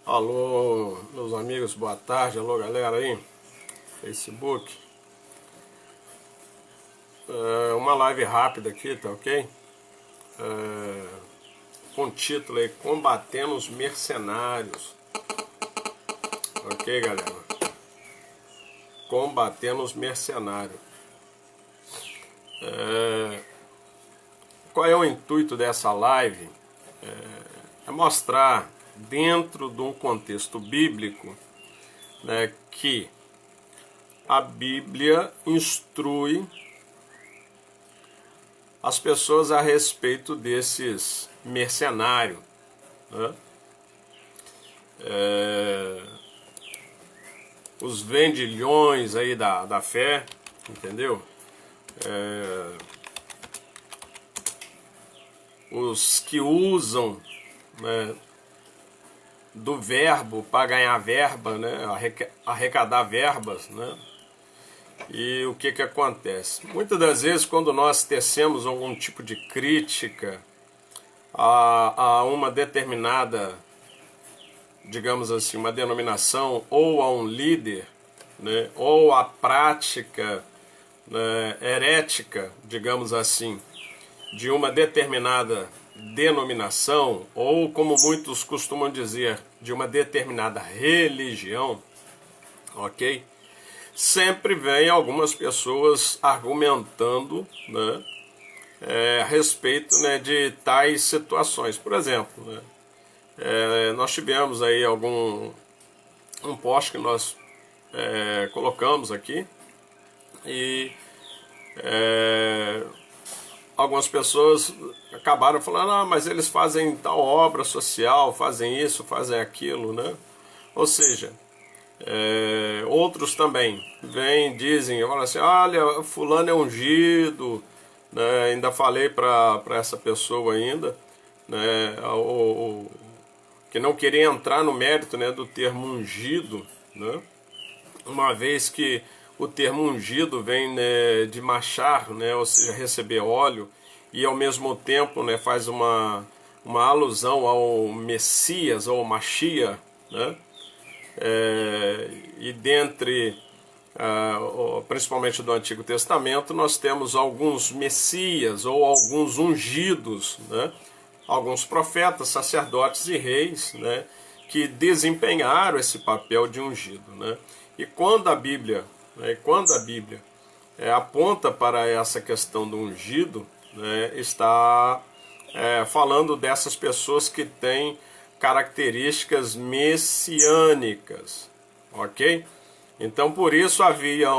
Alô, meus amigos, boa tarde. Alô, galera aí, Facebook. Uma live rápida aqui, tá ok? Com o título aí, Combatendo os Mercenários. Ok, galera? Combatendo os Mercenários. Qual é o intuito dessa live? É mostrar, dentro de um contexto bíblico, né, que a Bíblia instrui as pessoas a respeito desses mercenários, né? Os vendilhões aí da fé, entendeu? Os que usam, né, do verbo para ganhar verba, né, arrecadar verbas, né? E o que acontece? Muitas das vezes, quando nós tecemos algum tipo de crítica a uma determinada, digamos assim, uma denominação, ou a um líder, né, ou a prática, né, herética, digamos assim, de uma determinada denominação, ou como muitos costumam dizer, de uma determinada religião, ok? Sempre vem algumas pessoas argumentando, né, a respeito, né, de tais situações. Por exemplo, né, nós tivemos aí um post que nós colocamos aqui e algumas pessoas acabaram falando, ah, mas eles fazem tal obra social, fazem isso, fazem aquilo, né? Ou seja, outros também vêm, dizem, falam assim, olha, fulano é ungido, né? Ainda falei para essa pessoa ainda, né, que não queria entrar no mérito, né, do termo ungido, né? Uma vez que o termo ungido vem, né, de machar, né, ou seja, receber óleo, e ao mesmo tempo, né, faz uma alusão ao Messias, ou Machia, né? E dentre, principalmente do Antigo Testamento, nós temos alguns Messias, ou alguns ungidos, né? Alguns profetas, sacerdotes e reis, né, que desempenharam esse papel de ungido, né? E quando a Bíblia, aponta para essa questão do ungido, né, está falando dessas pessoas que têm características messiânicas, ok? Então por isso havia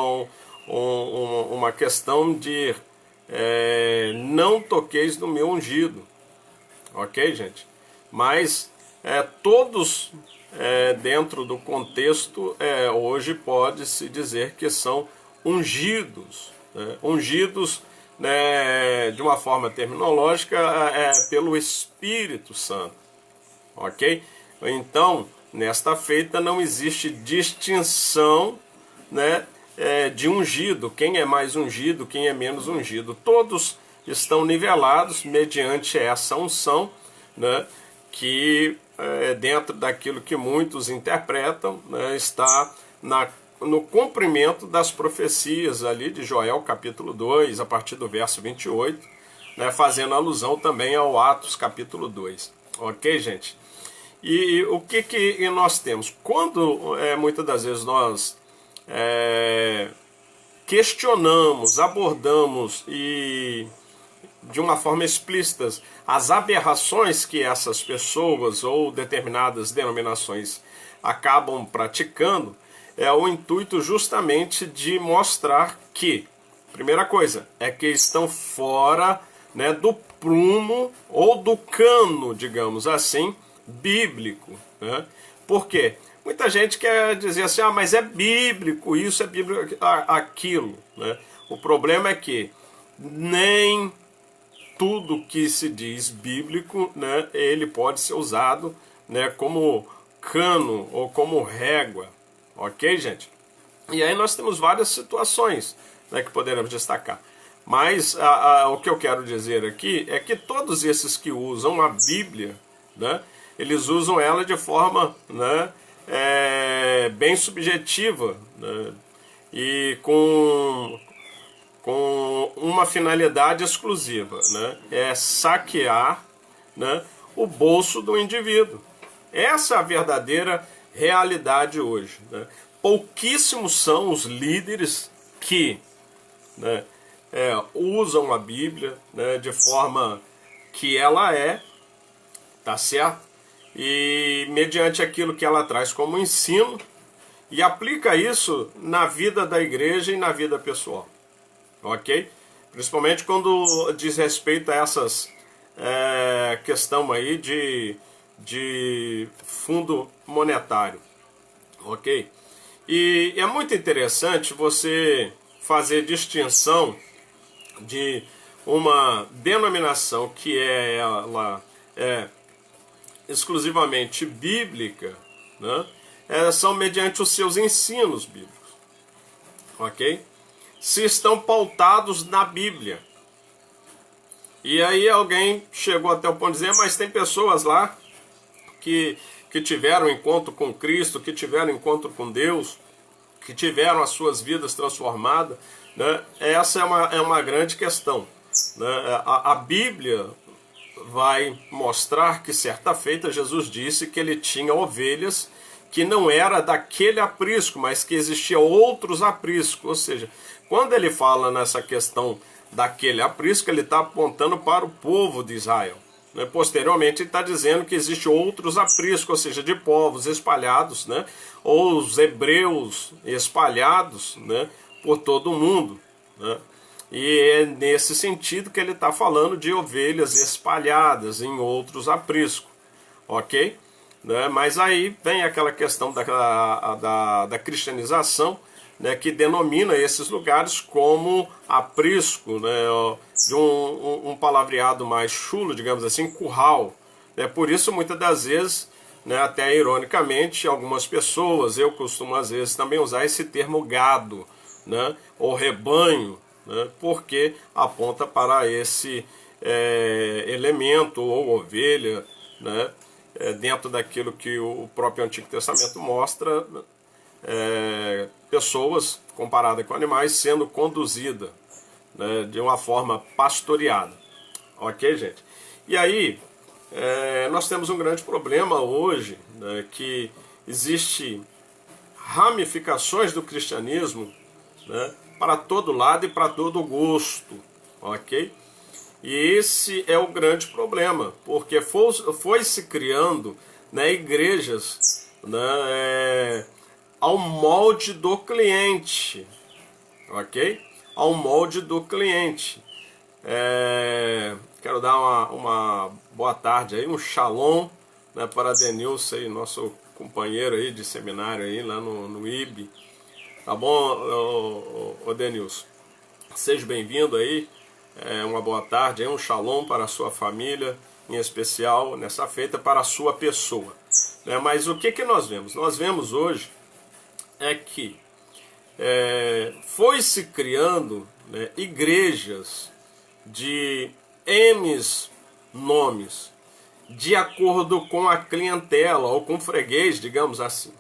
uma questão de não toqueis no meu ungido, ok, gente? Mas todos dentro do contexto hoje pode-se dizer que são ungidos, né? Ungidos, né, de uma forma terminológica, pelo Espírito Santo, ok? Então, nesta feita não existe distinção, né, de ungido, quem é mais ungido, quem é menos ungido. Todos estão nivelados mediante essa unção, né, que dentro daquilo que muitos interpretam, né, está no cumprimento das profecias ali de Joel capítulo 2, a partir do verso 28, né, fazendo alusão também ao Atos capítulo 2. Ok, gente? E o que nós temos? Quando muitas das vezes nós questionamos, abordamos e de uma forma explícita as aberrações que essas pessoas ou determinadas denominações acabam praticando, é o intuito justamente de mostrar que, primeira coisa, é que estão fora, né, do prumo ou do cano, digamos assim, bíblico, né? Por quê? Muita gente quer dizer assim, ah, mas é bíblico isso, é bíblico aquilo, né? O problema é que nem tudo que se diz bíblico, né, ele pode ser usado, né, como cano ou como régua, ok, gente? E aí nós temos várias situações, né, que poderemos destacar. Mas o que eu quero dizer aqui é que todos esses que usam a Bíblia, né? Eles usam ela de forma, né, bem subjetiva, né, e com uma finalidade exclusiva, né? É saquear, né, o bolso do indivíduo. Essa é a verdadeira realidade hoje, né? Pouquíssimos são os líderes que, né, usam a Bíblia, né, de forma que ela tá certo? E mediante aquilo que ela traz como ensino, e aplica isso na vida da igreja e na vida pessoal. Ok? Principalmente quando diz respeito a essas questão aí de fundo monetário. Ok? E é muito interessante você fazer distinção de uma denominação que ela é exclusivamente bíblica, né? São mediante os seus ensinos bíblicos, ok? Se estão pautados na Bíblia. E aí alguém chegou até o ponto de dizer, mas tem pessoas lá que tiveram encontro com Cristo, que tiveram encontro com Deus, que tiveram as suas vidas transformadas, né? Essa é uma grande questão, né? A Bíblia vai mostrar que certa feita Jesus disse que ele tinha ovelhas que não era daquele aprisco, mas que existia outros apriscos. Ou seja, quando ele fala nessa questão daquele aprisco, ele está apontando para o povo de Israel. Né? Posteriormente, ele está dizendo que existem outros apriscos, ou seja, de povos espalhados, né? Ou os hebreus espalhados, né, por todo o mundo, né? E é nesse sentido que ele está falando de ovelhas espalhadas em outros apriscos, ok? Né? Mas aí vem aquela questão da cristianização, né, que denomina esses lugares como aprisco, né, de um palavreado mais chulo, digamos assim, curral. Né? Por isso, muitas das vezes, né, até ironicamente, algumas pessoas, eu costumo às vezes também usar esse termo gado, né, ou rebanho, né, porque aponta para esse elemento ou ovelha, né, dentro daquilo que o próprio Antigo Testamento mostra, pessoas comparadas com animais sendo conduzidas, né, de uma forma pastoreada. Ok, gente? E aí, nós temos um grande problema hoje, né, que existe ramificações do cristianismo, né, para todo lado e para todo gosto, ok? E esse é o grande problema, porque foi se criando, né, igrejas, né, ao molde do cliente, ok? Ao molde do cliente. Quero dar uma boa tarde aí, um shalom, né, para Denilson aí, nosso companheiro aí de seminário aí lá no IB. Tá bom, ô Denilson? Seja bem-vindo aí, uma boa tarde, aí, um shalom para a sua família, em especial nessa feita para a sua pessoa. Né? Mas o que nós vemos? Nós vemos hoje que foi se criando, né, igrejas de N nomes, de acordo com a clientela, ou com o freguês, digamos assim.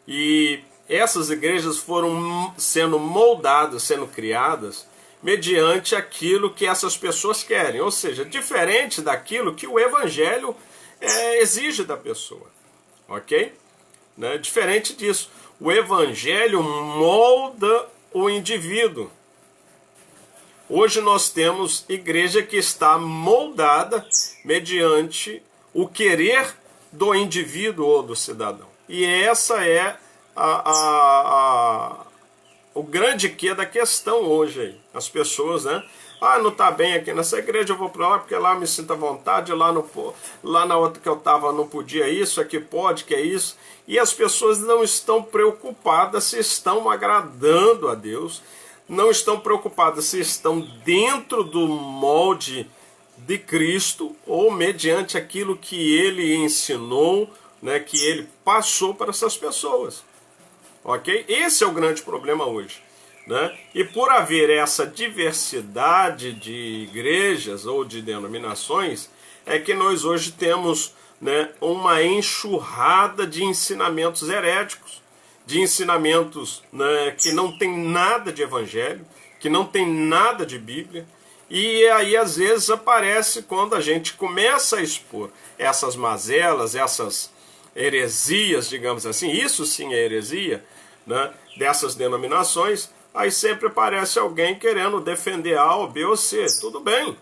E essas igrejas foram sendo moldadas, sendo criadas, mediante aquilo que essas pessoas querem. Ou seja, diferente daquilo que o Evangelho exige da pessoa. Ok? Né? Diferente disso. O Evangelho molda o indivíduo. Hoje nós temos igreja que está moldada mediante o querer do indivíduo ou do cidadão. E essa é o grande quê da questão hoje aí. As pessoas, né? Não está bem aqui nessa igreja, eu vou para lá porque lá eu me sinto à vontade, lá na outra que eu estava não podia isso, aqui pode, que é isso. E as pessoas não estão preocupadas se estão agradando a Deus, não estão preocupadas se estão dentro do molde de Cristo ou mediante aquilo que Ele ensinou, né, que Ele passou para essas pessoas. Ok? Esse é o grande problema hoje. né? E por haver essa diversidade de igrejas ou de denominações, é que nós hoje temos, né, uma enxurrada de ensinamentos heréticos, de ensinamentos, né, que não tem nada de evangelho, que não tem nada de Bíblia. E aí às vezes aparece, quando a gente começa a expor essas mazelas, essas heresias, digamos assim, isso sim é heresia, né, dessas denominações, aí sempre aparece alguém querendo defender A ou B ou C. Tudo bem,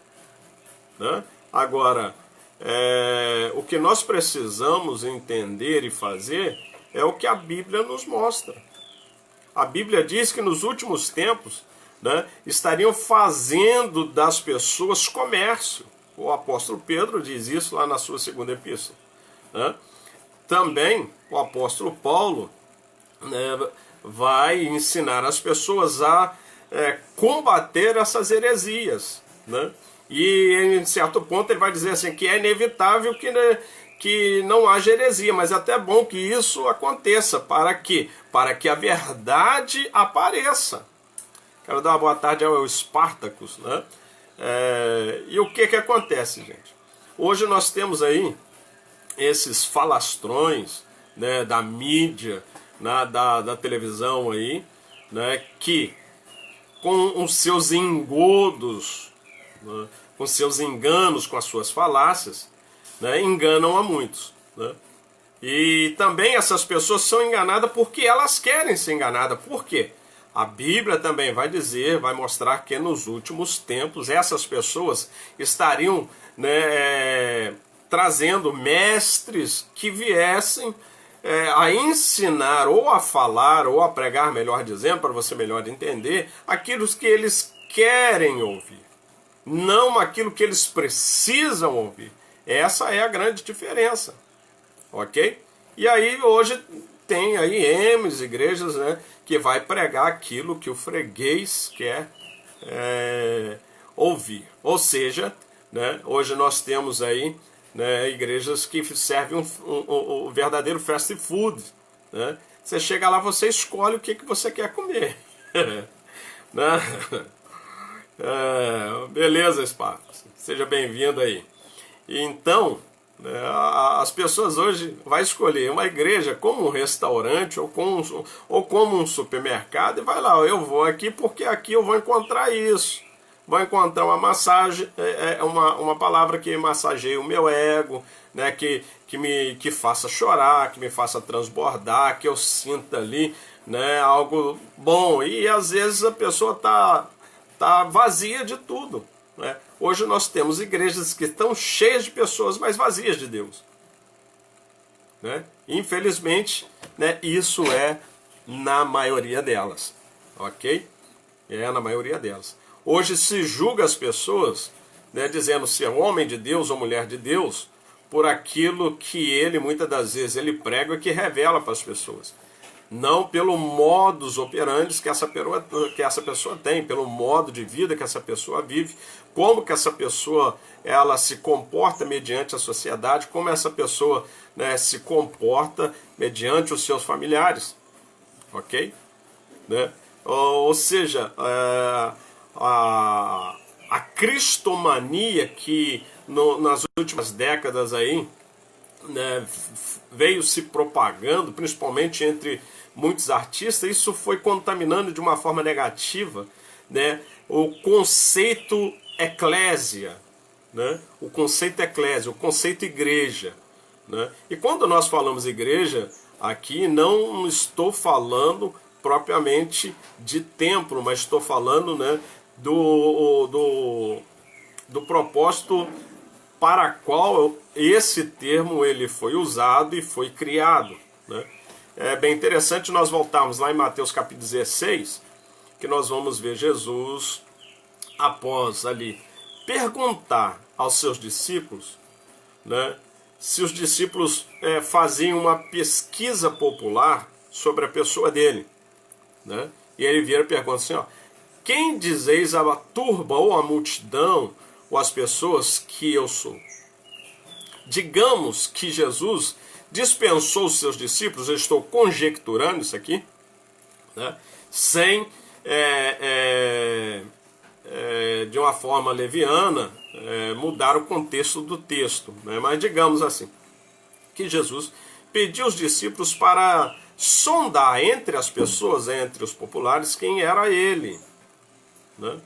né? Agora, o que nós precisamos entender e fazer é o que a Bíblia nos mostra. A Bíblia diz que nos últimos tempos, né, estariam fazendo das pessoas comércio. O apóstolo Pedro diz isso lá na sua segunda epístola, né? Também o apóstolo Paulo, né, vai ensinar as pessoas a combater essas heresias, né? E em certo ponto ele vai dizer assim que é inevitável que, né, que não haja heresia, mas é até bom que isso aconteça. Para quê? Para que a verdade apareça. Quero dar uma boa tarde ao Espartacus, né? E o que acontece, gente? Hoje nós temos aí esses falastrões, né, da mídia, né, da televisão aí, né, que com os seus engodos, né, com seus enganos, com as suas falácias, né, enganam a muitos, né? E também essas pessoas são enganadas porque elas querem ser enganadas. Por quê? A Bíblia também vai dizer, vai mostrar que nos últimos tempos essas pessoas estariam, né, trazendo mestres que viessem a ensinar ou a falar ou a pregar, melhor dizendo, para você melhor entender, aquilo que eles querem ouvir, não aquilo que eles precisam ouvir. Essa é a grande diferença, ok? E aí hoje tem aí M's igrejas, né, que vai pregar aquilo que o freguês quer ouvir. Ou seja, né, hoje nós temos aí, né, igrejas que servem o verdadeiro fast food, né? Você chega lá, você escolhe o que você quer comer. Né? Beleza, Spartacus. Seja bem-vindo aí. Então, as pessoas hoje vão escolher uma igreja como um restaurante ou como um supermercado e vai lá, eu vou aqui porque aqui eu vou encontrar isso. Vou encontrar uma massagem, uma palavra que massageie o meu ego, né, que faça chorar, que me faça transbordar, que eu sinta ali, né, algo bom. E às vezes a pessoa tá vazia de tudo, né? Hoje nós temos igrejas que estão cheias de pessoas, mas vazias de Deus, né? Infelizmente, né, isso é na maioria delas, ok? É na maioria delas. Hoje se julga as pessoas, né, dizendo se é homem de Deus ou mulher de Deus, por aquilo que ele, muitas das vezes, ele prega e que revela para as pessoas. Não pelo modus operandi que essa pessoa tem, pelo modo de vida que essa pessoa vive, como que essa pessoa ela se comporta mediante a sociedade, como essa pessoa, né, se comporta mediante os seus familiares, ok? Né? Ou seja, a cristomania que nas últimas décadas aí, né, veio se propagando, principalmente entre muitos artistas, isso foi contaminando de uma forma negativa, né, o conceito eclésia, né, o conceito eclésia, o conceito igreja, né? E quando nós falamos igreja, aqui não estou falando propriamente de templo, mas estou falando, né, do propósito para qual esse termo ele foi usado e foi criado, né? É bem interessante nós voltarmos lá em Mateus capítulo 16, que nós vamos ver Jesus, após ali perguntar aos seus discípulos, né, se os discípulos faziam uma pesquisa popular sobre a pessoa dele, né? E ele vira e pergunta assim, ó, quem dizeis a turba ou a multidão ou as pessoas que eu sou? Digamos que Jesus dispensou os seus discípulos, eu estou conjecturando isso aqui, né, sem de uma forma leviana, mudar o contexto do texto, né? Mas digamos assim, que Jesus pediu aos discípulos para sondar entre as pessoas, entre os populares, quem era ele, né?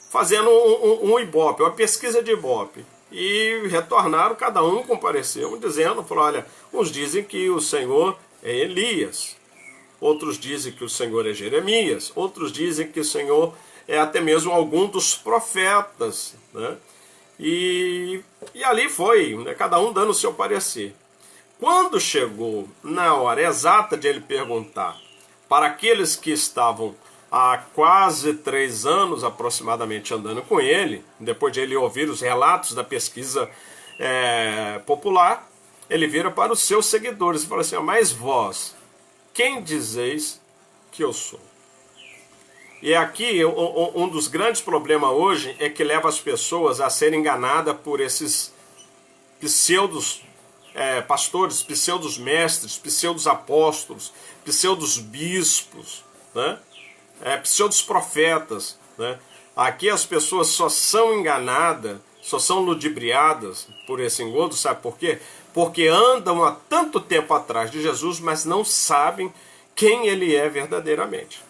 Fazendo um ibope, uma pesquisa de ibope. E retornaram, cada um compareceu, dizendo, falou, olha, uns dizem que o Senhor é Elias, outros dizem que o Senhor é Jeremias, outros dizem que o Senhor é até mesmo algum dos profetas, né? E ali foi, né, cada um dando o seu parecer. Quando chegou na hora exata de ele perguntar para aqueles que estavam há quase 3 anos aproximadamente andando com ele, depois de ele ouvir os relatos da pesquisa popular, ele vira para os seus seguidores e fala assim, mas vós, quem dizeis que eu sou? E aqui um dos grandes problemas hoje é que leva as pessoas a serem enganadas por esses pseudos pastores, pseudos mestres, pseudos apóstolos, pseudos bispos, né? Pseudos profetas, né? Aqui as pessoas só são enganadas, só são ludibriadas por esse engodo, sabe por quê? Porque andam há tanto tempo atrás de Jesus, mas não sabem quem ele é verdadeiramente.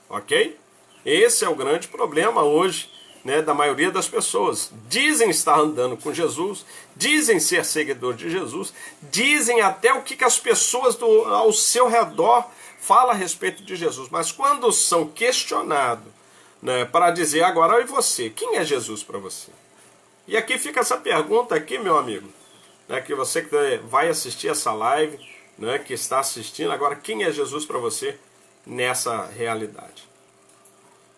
Ok? Esse é o grande problema hoje, né, da maioria das pessoas. Dizem estar andando com Jesus, dizem ser seguidor de Jesus, dizem até o que as pessoas ao seu redor falam a respeito de Jesus. Mas quando são questionados, né, para dizer agora, e você, quem é Jesus para você? E aqui fica essa pergunta aqui, meu amigo, né, que você que vai assistir essa live, né, que está assistindo, agora quem é Jesus para você nessa realidade?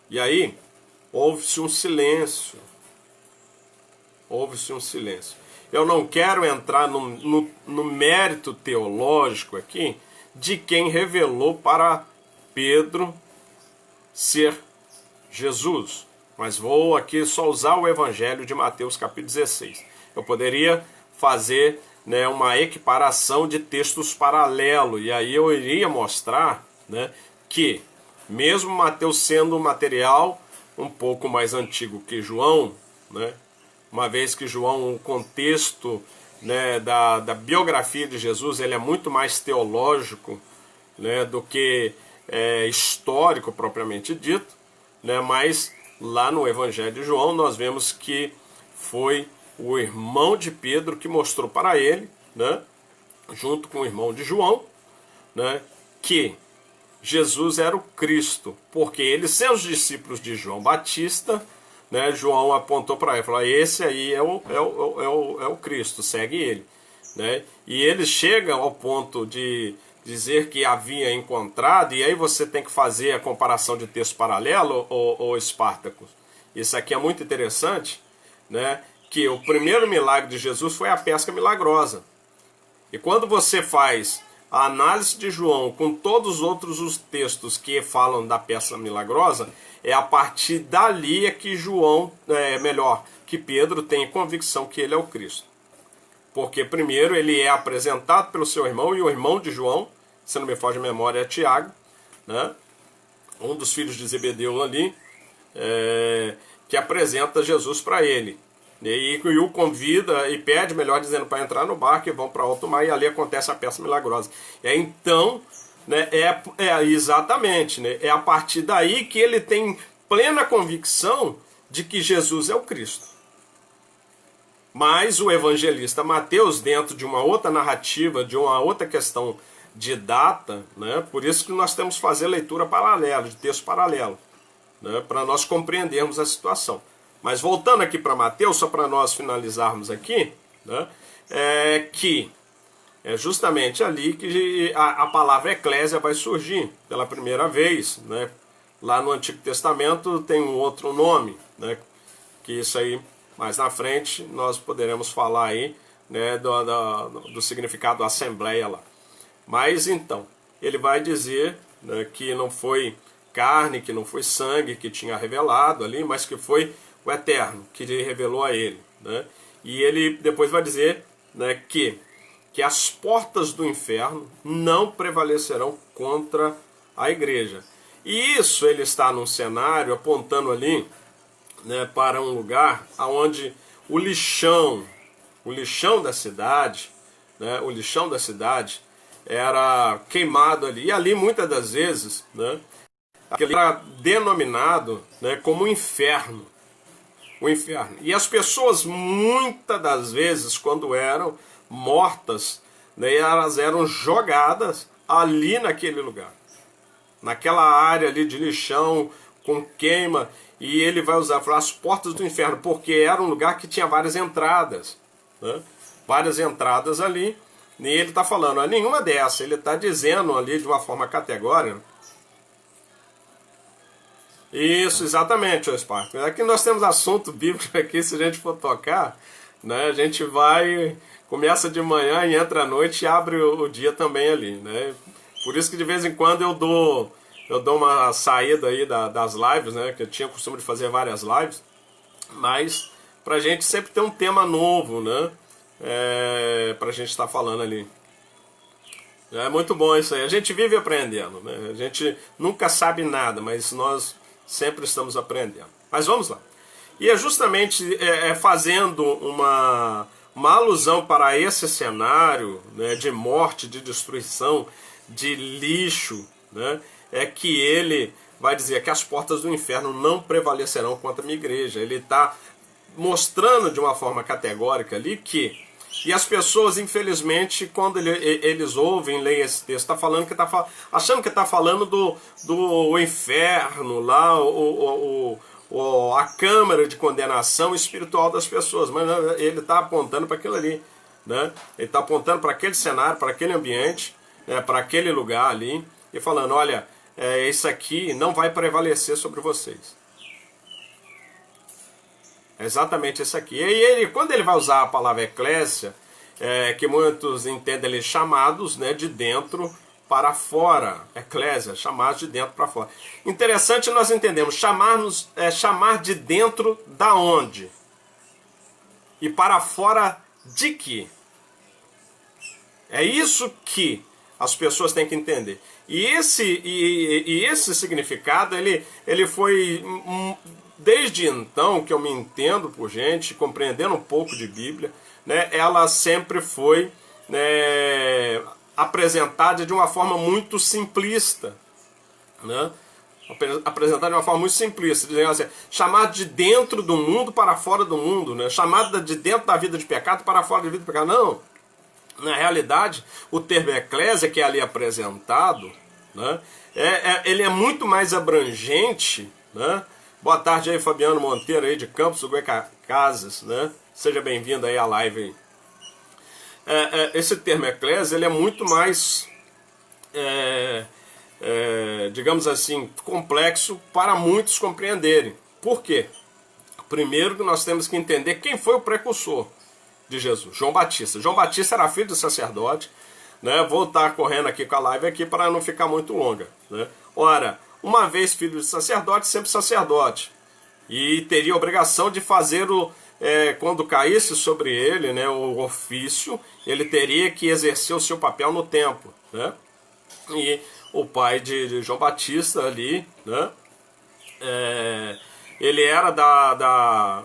E aí, houve-se um silêncio. Houve-se um silêncio. Eu não quero entrar no mérito teológico aqui de quem revelou para Pedro ser Jesus. Mas vou aqui só usar o Evangelho de Mateus capítulo 16. Eu poderia fazer, né, uma equiparação de textos paralelos. E aí eu iria mostrar, né, que mesmo Mateus sendo um material um pouco mais antigo que João, né, uma vez que João, o contexto, né, da biografia de Jesus, ele é muito mais teológico, né, do que histórico propriamente dito, né, mas lá no Evangelho de João nós vemos que foi o irmão de Pedro que mostrou para ele, né, junto com o irmão de João, né, que Jesus era o Cristo, porque eles, sendo os discípulos de João Batista, né, João apontou para ele, falou, esse aí é o Cristo, segue ele, né? E eles chegam ao ponto de dizer que havia encontrado, e aí você tem que fazer a comparação de texto paralelo, ou Espartacus. Isso aqui é muito interessante, né, que o primeiro milagre de Jesus foi a pesca milagrosa. E quando você faz a análise de João com todos os outros os textos que falam da pesca milagrosa, é a partir dali que João, que Pedro tem convicção que ele é o Cristo. Porque primeiro ele é apresentado pelo seu irmão, e o irmão de João, se não me foge a memória, é Tiago, né? Um dos filhos de Zebedeu ali, que apresenta Jesus para ele. E o convida e pede, melhor dizendo, para entrar no barco, e vão para alto mar, e ali acontece a pesca milagrosa. Então, né, exatamente, né, é a partir daí que ele tem plena convicção de que Jesus é o Cristo. Mas o evangelista Mateus, dentro de uma outra narrativa, de uma outra questão de data, né, por isso que nós temos que fazer leitura paralela, de texto paralelo, né, para nós compreendermos a situação. Mas voltando aqui para Mateus, só para nós finalizarmos aqui, né, que é justamente ali que a palavra eclésia vai surgir pela primeira vez, né? Lá no Antigo Testamento tem um outro nome, né, que isso aí mais na frente nós poderemos falar aí, né, do significado da assembleia lá. Mas então, ele vai dizer, né, que não foi carne, que não foi sangue que tinha revelado ali, mas que foi o Eterno que revelou a ele, né? E ele depois vai dizer, né, que as portas do inferno não prevalecerão contra a igreja. E isso ele está num cenário apontando ali, né, para um lugar onde o lixão da cidade, né, o lixão da cidade era queimado ali. E ali muitas das vezes, né, aquele era denominado, né, como inferno. O inferno. E as pessoas, muitas das vezes, quando eram mortas, né, elas eram jogadas ali naquele lugar, naquela área ali de lixão, com queima, e ele vai usar as portas do inferno, porque era um lugar que tinha várias entradas, né? Várias entradas ali, e ele está falando, nenhuma dessas, ele está dizendo ali de uma forma categórica. Isso, exatamente, Spark. Aqui nós temos assunto bíblico aqui, se a gente for tocar, né, a gente vai, começa de manhã e entra à noite e abre o dia também ali, né? Por isso que de vez em quando eu dou uma saída aí das lives, né, que eu tinha o costume de fazer várias lives, mas pra gente sempre ter um tema novo, né, pra gente estar falando ali. É muito bom isso aí, a gente vive aprendendo, né? A gente nunca sabe nada, mas nós sempre estamos aprendendo. Mas vamos lá. E é justamente fazendo uma alusão para esse cenário, né, de morte, de destruição, de lixo, né, é que ele vai dizer que as portas do inferno não prevalecerão contra a minha igreja. Ele está mostrando de uma forma categórica ali que... E as pessoas, infelizmente, quando eles ouvem, leem esse texto, tá falando que achando que está falando do inferno, lá, a câmara de condenação espiritual das pessoas. Mas ele está apontando para aquilo ali, né? Ele está apontando para aquele cenário, para aquele ambiente, né, para aquele lugar ali, e falando, olha, isso aqui não vai prevalecer sobre vocês. É exatamente isso aqui. E ele, quando ele vai usar a palavra eclésia, que muitos entendem ele chamados, né, de dentro para fora. Eclésia, chamados de dentro para fora. Interessante nós entendemos, chamar de dentro da onde? E para fora de quê? É isso que as pessoas têm que entender. E esse significado, ele foi... Desde então que eu me entendo por gente, compreendendo um pouco de Bíblia, né, ela sempre foi, né, apresentada de uma forma muito simplista, né? Apresentada de uma forma muito simplista, dizendo assim, chamado de dentro do mundo para fora do mundo, né? Chamado de dentro da vida de pecado para fora da vida de pecado. Não, na realidade, o termo eclésia que é ali apresentado, né, ele é muito mais abrangente, né? Boa tarde aí, Fabiano Monteiro aí de Campos do Goycacazes, né? Seja bem-vindo aí à live aí. Esse termo eclésia, ele é muito mais, digamos assim, complexo para muitos compreenderem. Por quê? Primeiro que nós temos que entender quem foi o precursor de Jesus, João Batista. João Batista era filho de sacerdote, né? Vou estar correndo aqui com a live aqui para não ficar muito longa, né? Ora, uma vez filho de sacerdote, sempre sacerdote. E teria a obrigação de fazer, quando caísse sobre ele, né, o ofício, ele teria que exercer o seu papel no templo, né? E o pai de João Batista ali, né, ele era da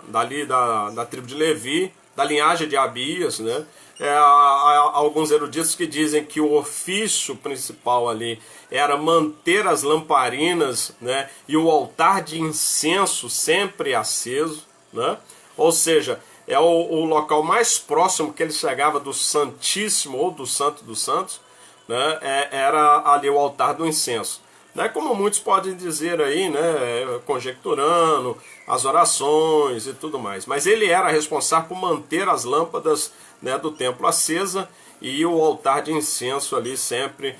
tribo de Levi, da linhagem de Abias, né? Há alguns eruditos que dizem que o ofício principal ali era manter as lamparinas, né, e o altar de incenso sempre aceso, né? Ou seja, é o local mais próximo que ele chegava do Santíssimo ou do Santo dos Santos, né, era ali o altar do incenso. Né, como muitos podem dizer aí, né, conjecturando as orações e tudo mais. Mas ele era responsável por manter as lâmpadas, né, do templo acesa e o altar de incenso ali sempre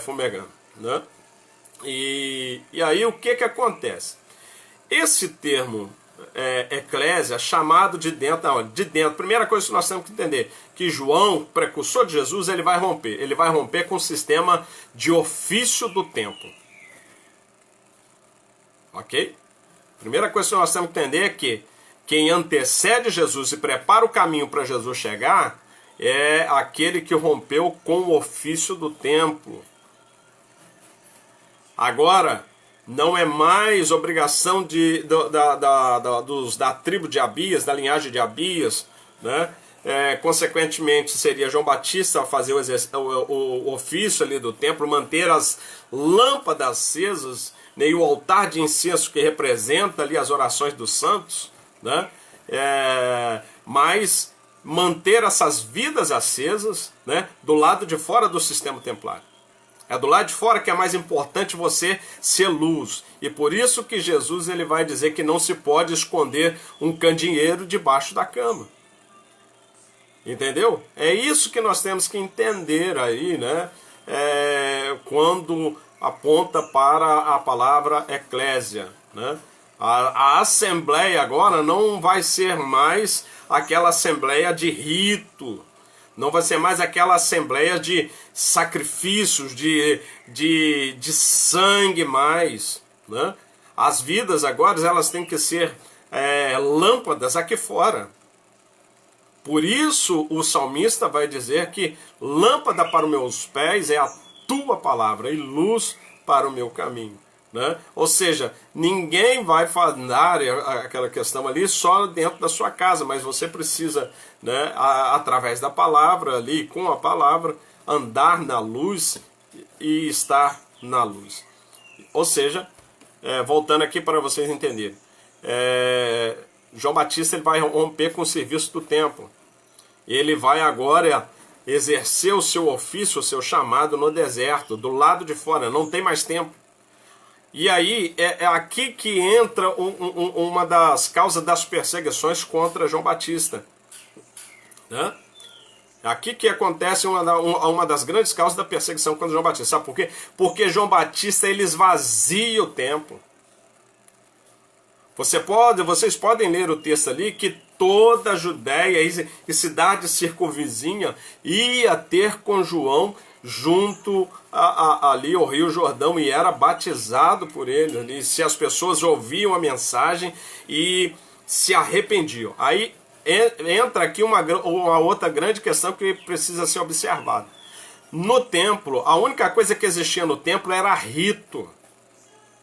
fumegando. Né? E aí o que acontece? Esse termo eclésia, chamado de dentro, não, de dentro, primeira coisa que nós temos que entender, que João, precursor de Jesus, ele vai romper com o sistema de ofício do templo. Ok? Primeira coisa que nós temos que entender é que quem antecede Jesus e prepara o caminho para Jesus chegar é aquele que rompeu com o ofício do templo. Agora, não é mais obrigação da tribo de Abias, da linhagem de Abias, né? Consequentemente, seria João Batista fazer o ofício ali do templo, manter as lâmpadas acesas, né, e o altar de incenso que representa ali as orações dos santos, né? Mas manter essas vidas acesas, né, do lado de fora do sistema templário. É do lado de fora que é mais importante você ser luz. E por isso que Jesus ele vai dizer que não se pode esconder um candeeiro debaixo da cama. Entendeu? É isso que nós temos que entender aí, né? Quando aponta para a palavra eclésia, né? A assembleia agora não vai ser mais aquela assembleia de rito, não vai ser mais aquela assembleia de sacrifícios, de sangue mais, né? As vidas agora elas têm que ser lâmpadas aqui fora. Por isso o salmista vai dizer que lâmpada para os meus pés é a tua palavra e luz para o meu caminho, né? Ou seja, ninguém vai falar aquela questão ali só dentro da sua casa, mas você precisa, né, através da palavra ali, com a palavra, andar na luz e estar na luz. Ou seja, voltando aqui para vocês entenderem, João Batista ele vai romper com o serviço do templo. Ele vai agora exercer o seu ofício, o seu chamado no deserto, do lado de fora, não tem mais tempo. E aí é aqui que entra uma das causas das perseguições contra João Batista, né? É aqui que acontece uma das grandes causas da perseguição contra João Batista. Sabe por quê? Porque João Batista ele esvazia o templo. Vocês podem ler o texto ali que toda a Judéia e cidade circunvizinha ia ter com João junto ali ao Rio Jordão e era batizado por ele ali. Se as pessoas ouviam a mensagem e se arrependiam. Aí entra aqui uma outra grande questão que precisa ser observada. No templo, a única coisa que existia no templo era rito.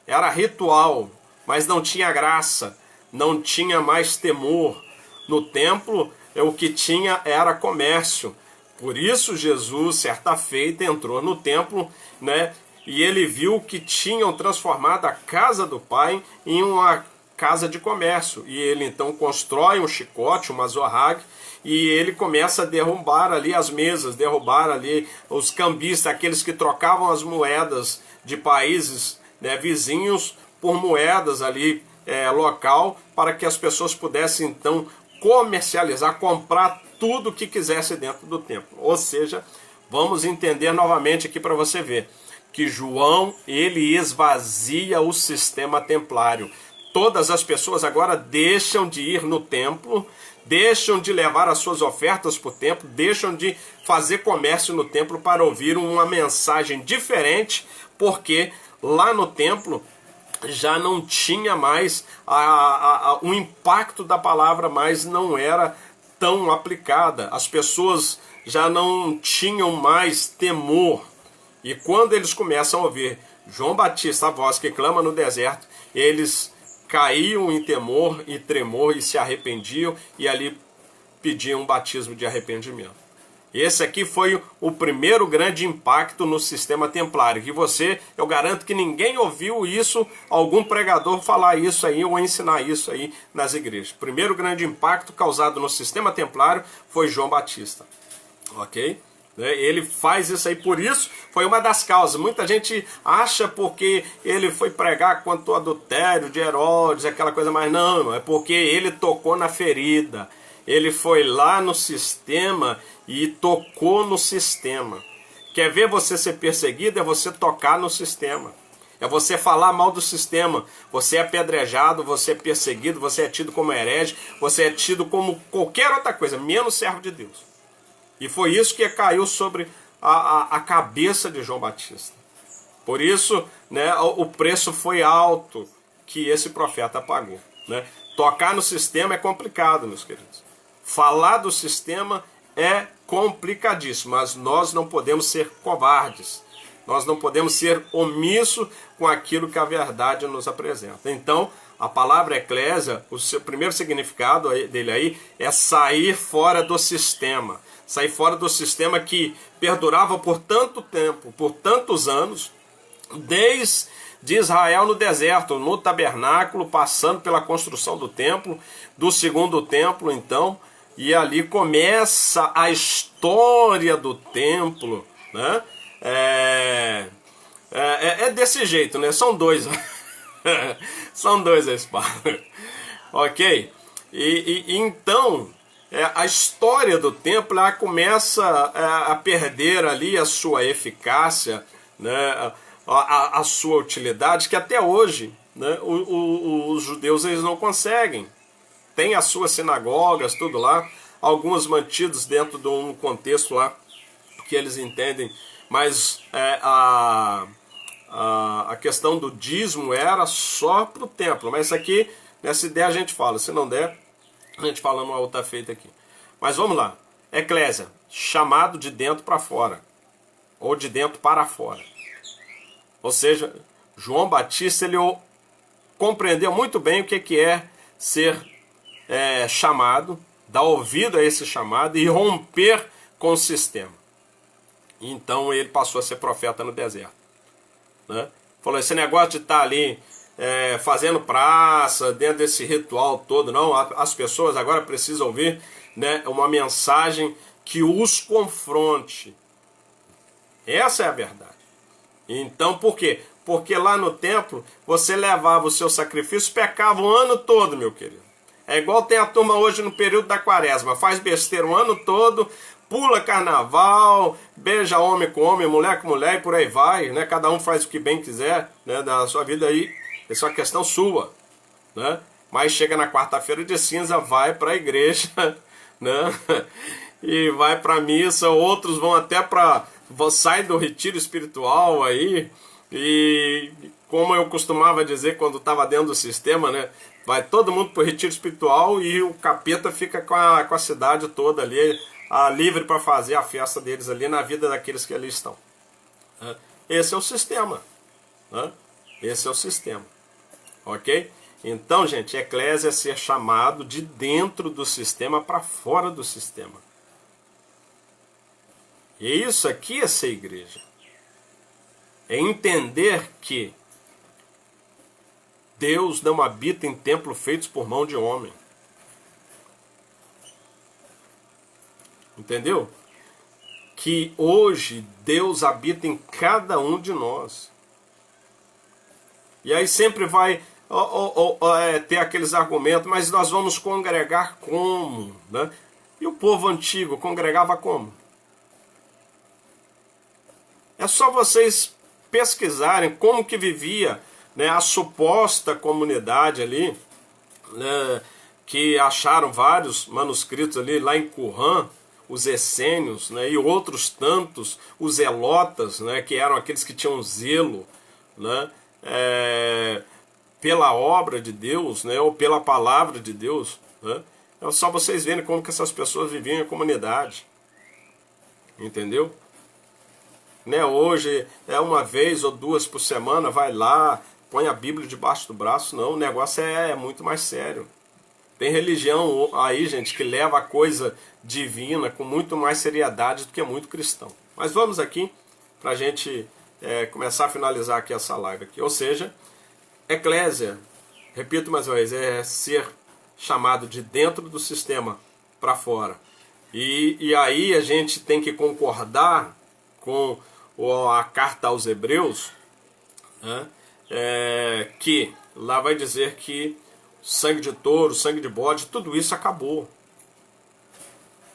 Era ritual. Mas não tinha graça, não tinha mais temor. No templo, o que tinha era comércio. Por isso Jesus, certa feita, entrou no templo, né, e ele viu que tinham transformado a casa do Pai em uma casa de comércio. E ele então constrói um chicote, uma zorrague, e ele começa a derrubar ali as mesas, derrubar ali os cambistas, aqueles que trocavam as moedas de países, né, vizinhos, por moedas ali local, para que as pessoas pudessem então comercializar, comprar tudo o que quisesse dentro do templo. Ou seja, vamos entender novamente aqui para você ver que João ele esvazia o sistema templário. Todas as pessoas agora deixam de ir no templo, deixam de levar as suas ofertas para o templo, deixam de fazer comércio no templo para ouvir uma mensagem diferente, porque lá no templo já não tinha mais o impacto da palavra, mas não era tão aplicada. As pessoas já não tinham mais temor. E quando eles começam a ouvir João Batista, a voz que clama no deserto, eles caíam em temor e tremor e se arrependiam e ali pediam um batismo de arrependimento. Esse aqui foi o primeiro grande impacto no sistema templário. Que eu garanto que ninguém ouviu isso, algum pregador falar isso aí ou ensinar isso aí nas igrejas. O primeiro grande impacto causado no sistema templário foi João Batista. Ok? Ele faz isso aí, por isso foi uma das causas. Muita gente acha porque ele foi pregar quanto ao adultério de Herodes, aquela coisa, mas não, é porque ele tocou na ferida. Ele foi lá no sistema e tocou no sistema. Quer ver você ser perseguido? É você tocar no sistema. É você falar mal do sistema. Você é apedrejado, você é perseguido, você é tido como herege, você é tido como qualquer outra coisa, menos servo de Deus. E foi isso que caiu sobre a cabeça de João Batista. Por isso, né, o preço foi alto que esse profeta pagou, né? Tocar no sistema é complicado, meus queridos. Falar do sistema é complicadíssimo, mas nós não podemos ser covardes. Nós não podemos ser omissos com aquilo que a verdade nos apresenta. Então, a palavra eclésia, o seu primeiro significado dele aí é sair fora do sistema. Sair fora do sistema que perdurava por tanto tempo, por tantos anos, desde Israel no deserto, no tabernáculo, passando pela construção do templo, do segundo templo, então, e ali começa a história do templo, né? É desse jeito, né? São dois. São dois a espada. Ok? Então, a história do templo ela começa a perder ali a sua eficácia, né? A sua utilidade, que até hoje, né? Os judeus eles não conseguem. Tem as suas sinagogas, tudo lá, algumas mantidas dentro de um contexto lá que eles entendem, mas a questão do dízimo era só para o templo. Mas aqui, nessa ideia a gente fala, se não der, a gente fala numa outra feita aqui. Mas vamos lá, eclésia, chamado de dentro para fora, ou de dentro para fora. Ou seja, João Batista ele compreendeu muito bem o que é ser chamado, dar ouvido a esse chamado e romper com o sistema. Então ele passou a ser profeta no deserto, né? Falou, esse negócio de estar ali fazendo praça, dentro desse ritual todo, não, as pessoas agora precisam ouvir, né, uma mensagem que os confronte. Essa é a verdade. Então por quê? Porque lá no templo você levava o seu sacrifício, pecava o ano todo, meu querido. É igual tem a turma hoje no período da quaresma, faz besteira o ano todo, pula carnaval, beija homem com homem, mulher com mulher e por aí vai, né? Cada um faz o que bem quiser, né, da sua vida aí, isso é uma questão sua, né? Mas chega na quarta-feira de cinza, vai para a igreja, né? E vai para a missa, outros vão até sair do retiro espiritual aí, e como eu costumava dizer quando estava dentro do sistema, né? Vai todo mundo para o retiro espiritual e o capeta fica com a cidade toda ali, livre para fazer a festa deles ali na vida daqueles que ali estão. Esse é o sistema. Esse é o sistema. Ok? Então, gente, eclésia é ser chamado de dentro do sistema para fora do sistema. E isso aqui é ser igreja. É entender que Deus não habita em templos feitos por mão de homem. Entendeu? Que hoje Deus habita em cada um de nós. E aí sempre vai ter aqueles argumentos, mas nós vamos congregar como? Né? E o povo antigo congregava como? É só vocês pesquisarem como que vivia, né, a suposta comunidade ali, né, que acharam vários manuscritos ali lá em Qumran, os essênios, né, e outros tantos, os zelotas, né, que eram aqueles que tinham zelo, né, pela obra de Deus, né, ou pela palavra de Deus. Né, é só vocês verem como que essas pessoas viviam em comunidade. Entendeu? Né, hoje é uma vez ou duas por semana, vai lá, põe a Bíblia debaixo do braço. Não, o negócio é muito mais sério. Tem religião aí, gente, que leva a coisa divina com muito mais seriedade do que muito cristão. Mas vamos aqui para a gente começar a finalizar aqui essa live aqui. Ou seja, eclésia, repito mais uma vez, é ser chamado de dentro do sistema para fora. E aí a gente tem que concordar com a carta aos Hebreus, né, que lá vai dizer que sangue de touro, sangue de bode, tudo isso acabou.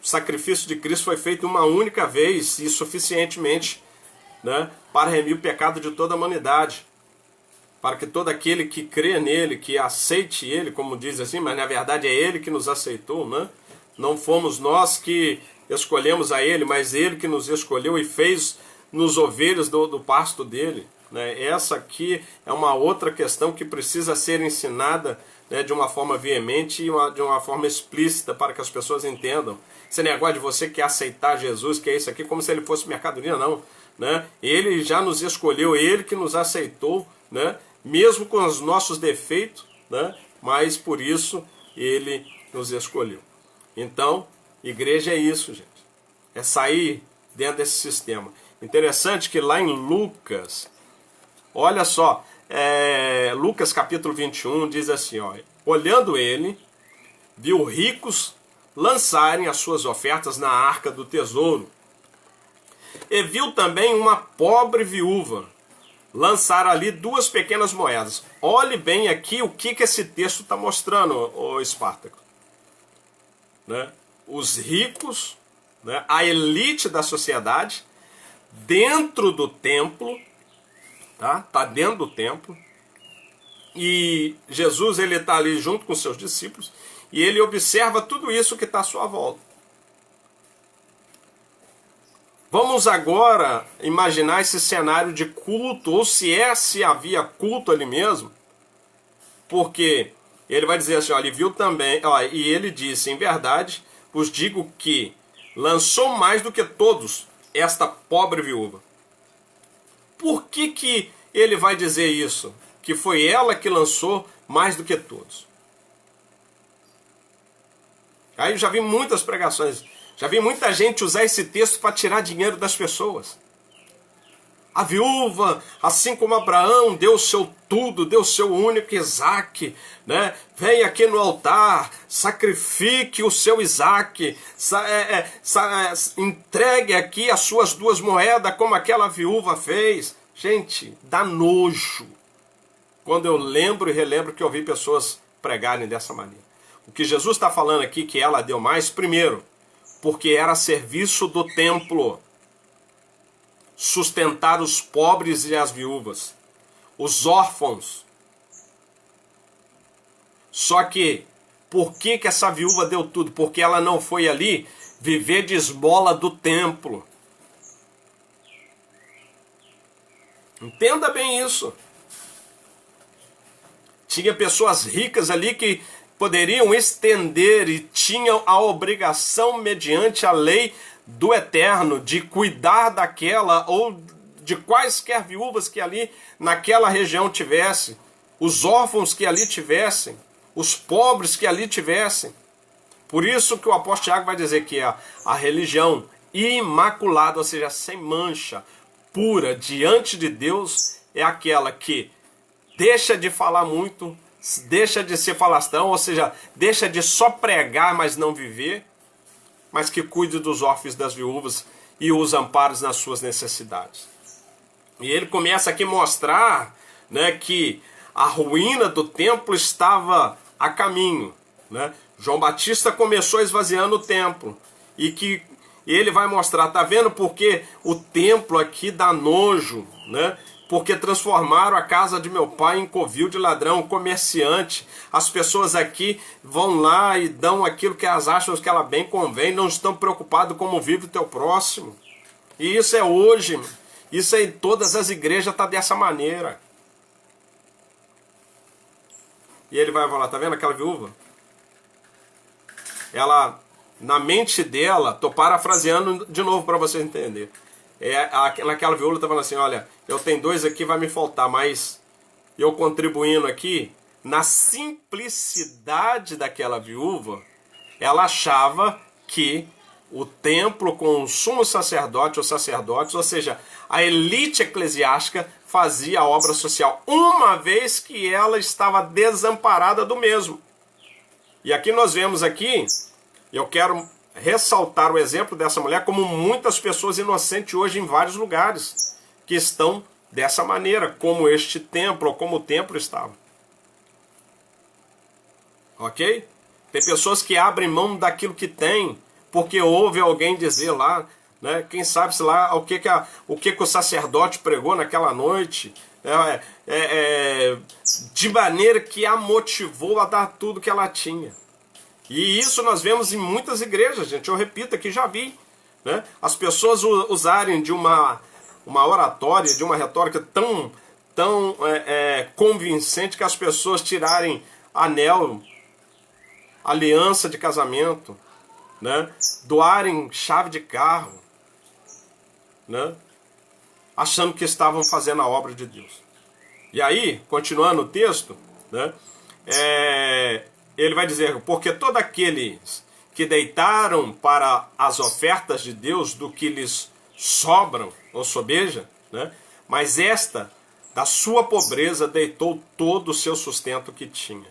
O sacrifício de Cristo foi feito uma única vez e suficientemente, né, para remir o pecado de toda a humanidade. Para que todo aquele que crê nele, que aceite ele, como diz assim, mas na verdade é ele que nos aceitou, né? Não fomos nós que escolhemos a ele, mas ele que nos escolheu e fez nos ovelhos do pasto dele. Né? Essa aqui é uma outra questão que precisa ser ensinada, né, de uma forma veemente e de uma forma explícita para que as pessoas entendam. Esse negócio de você quer aceitar Jesus, que é isso aqui, como se ele fosse mercadoria, não. né? Ele já nos escolheu, Ele que nos aceitou, né? Mesmo com os nossos defeitos, né? Mas por isso Ele nos escolheu. Então, igreja é isso, gente. É sair dentro desse sistema. Interessante que lá em Lucas, olha só, Lucas capítulo 21 diz assim, ó, olhando ele, viu ricos lançarem as suas ofertas na arca do tesouro. E viu também uma pobre viúva lançar ali 2 pequenas moedas. Olhe bem aqui o que esse texto está mostrando, ô Espartaco. Né? Os ricos, né? A elite da sociedade, dentro do templo, tá dentro do templo, e Jesus ele está ali junto com seus discípulos, e ele observa tudo isso que está à sua volta. Vamos agora imaginar esse cenário de culto, ou se havia culto ali mesmo, porque ele vai dizer assim, olha, ele viu também, ó, e ele disse, em verdade, vos digo que lançou mais do que todos esta pobre viúva. Por que ele vai dizer isso? Que foi ela que lançou mais do que todos. Aí eu já vi muitas pregações, já vi muita gente usar esse texto para tirar dinheiro das pessoas. A viúva, assim como Abraão, deu o seu tudo, deu o seu único Isaque, né? Vem aqui no altar, sacrifique o seu Isaque, entregue aqui as suas 2 moedas, como aquela viúva fez. Gente, dá nojo quando eu lembro e relembro que eu vi pessoas pregarem dessa maneira. O que Jesus está falando aqui, que ela deu mais, primeiro, porque era serviço do templo. Sustentar os pobres e as viúvas, os órfãos. Só que, por que essa viúva deu tudo? Porque ela não foi ali viver de esmola do templo. Entenda bem isso. Tinha pessoas ricas ali que poderiam estender e tinham a obrigação, mediante a lei do Eterno, de cuidar daquela ou de quaisquer viúvas que ali naquela região tivessem, os órfãos que ali tivessem, os pobres que ali tivessem. Por isso que o apóstolo Tiago vai dizer que a religião imaculada, ou seja, sem mancha, pura, diante de Deus, é aquela que deixa de falar muito, deixa de ser falastrão, ou seja, deixa de só pregar, mas não viver, mas que cuide dos órfãos, das viúvas e os amparos nas suas necessidades. E ele começa aqui a mostrar, né, que a ruína do templo estava a caminho. Né? João Batista começou esvaziando o templo. E que ele vai mostrar, tá vendo porque o templo aqui dá nojo, né? Porque transformaram a casa de meu pai em covil de ladrão, comerciante. As pessoas aqui vão lá e dão aquilo que elas acham que ela bem convém, não estão preocupados como vive o teu próximo. E isso é hoje, isso é em todas as igrejas, está dessa maneira. E ele vai falar, tá vendo aquela viúva? Ela, na mente dela, tô parafraseando de novo para você entender. Naquela viúva está falando assim, olha, eu tenho 2 aqui, vai me faltar, mas eu contribuindo aqui, na simplicidade daquela viúva, ela achava que o templo com o sumo sacerdote ou sacerdotes, ou seja, a elite eclesiástica fazia a obra social, uma vez que ela estava desamparada do mesmo. E aqui nós vemos aqui, eu quero ressaltar o exemplo dessa mulher, como muitas pessoas inocentes hoje em vários lugares, que estão dessa maneira, como este templo, ou como o templo estava. Ok? Tem pessoas que abrem mão daquilo que tem, porque ouve alguém dizer lá, né? Quem sabe se lá o que o sacerdote pregou naquela noite, de maneira que a motivou a dar tudo que ela tinha. E isso nós vemos em muitas igrejas, gente. Eu repito aqui, já vi. Né? As pessoas usarem de uma oratória, de uma retórica tão convincente que as pessoas tirarem anel, aliança de casamento, né? Doarem chave de carro, né? achando que estavam fazendo a obra de Deus. E aí, continuando o texto, né, ele vai dizer, porque todos aqueles que deitaram para as ofertas de Deus do que lhes sobram ou sobeja, né, mas esta, da sua pobreza, deitou todo o seu sustento que tinha.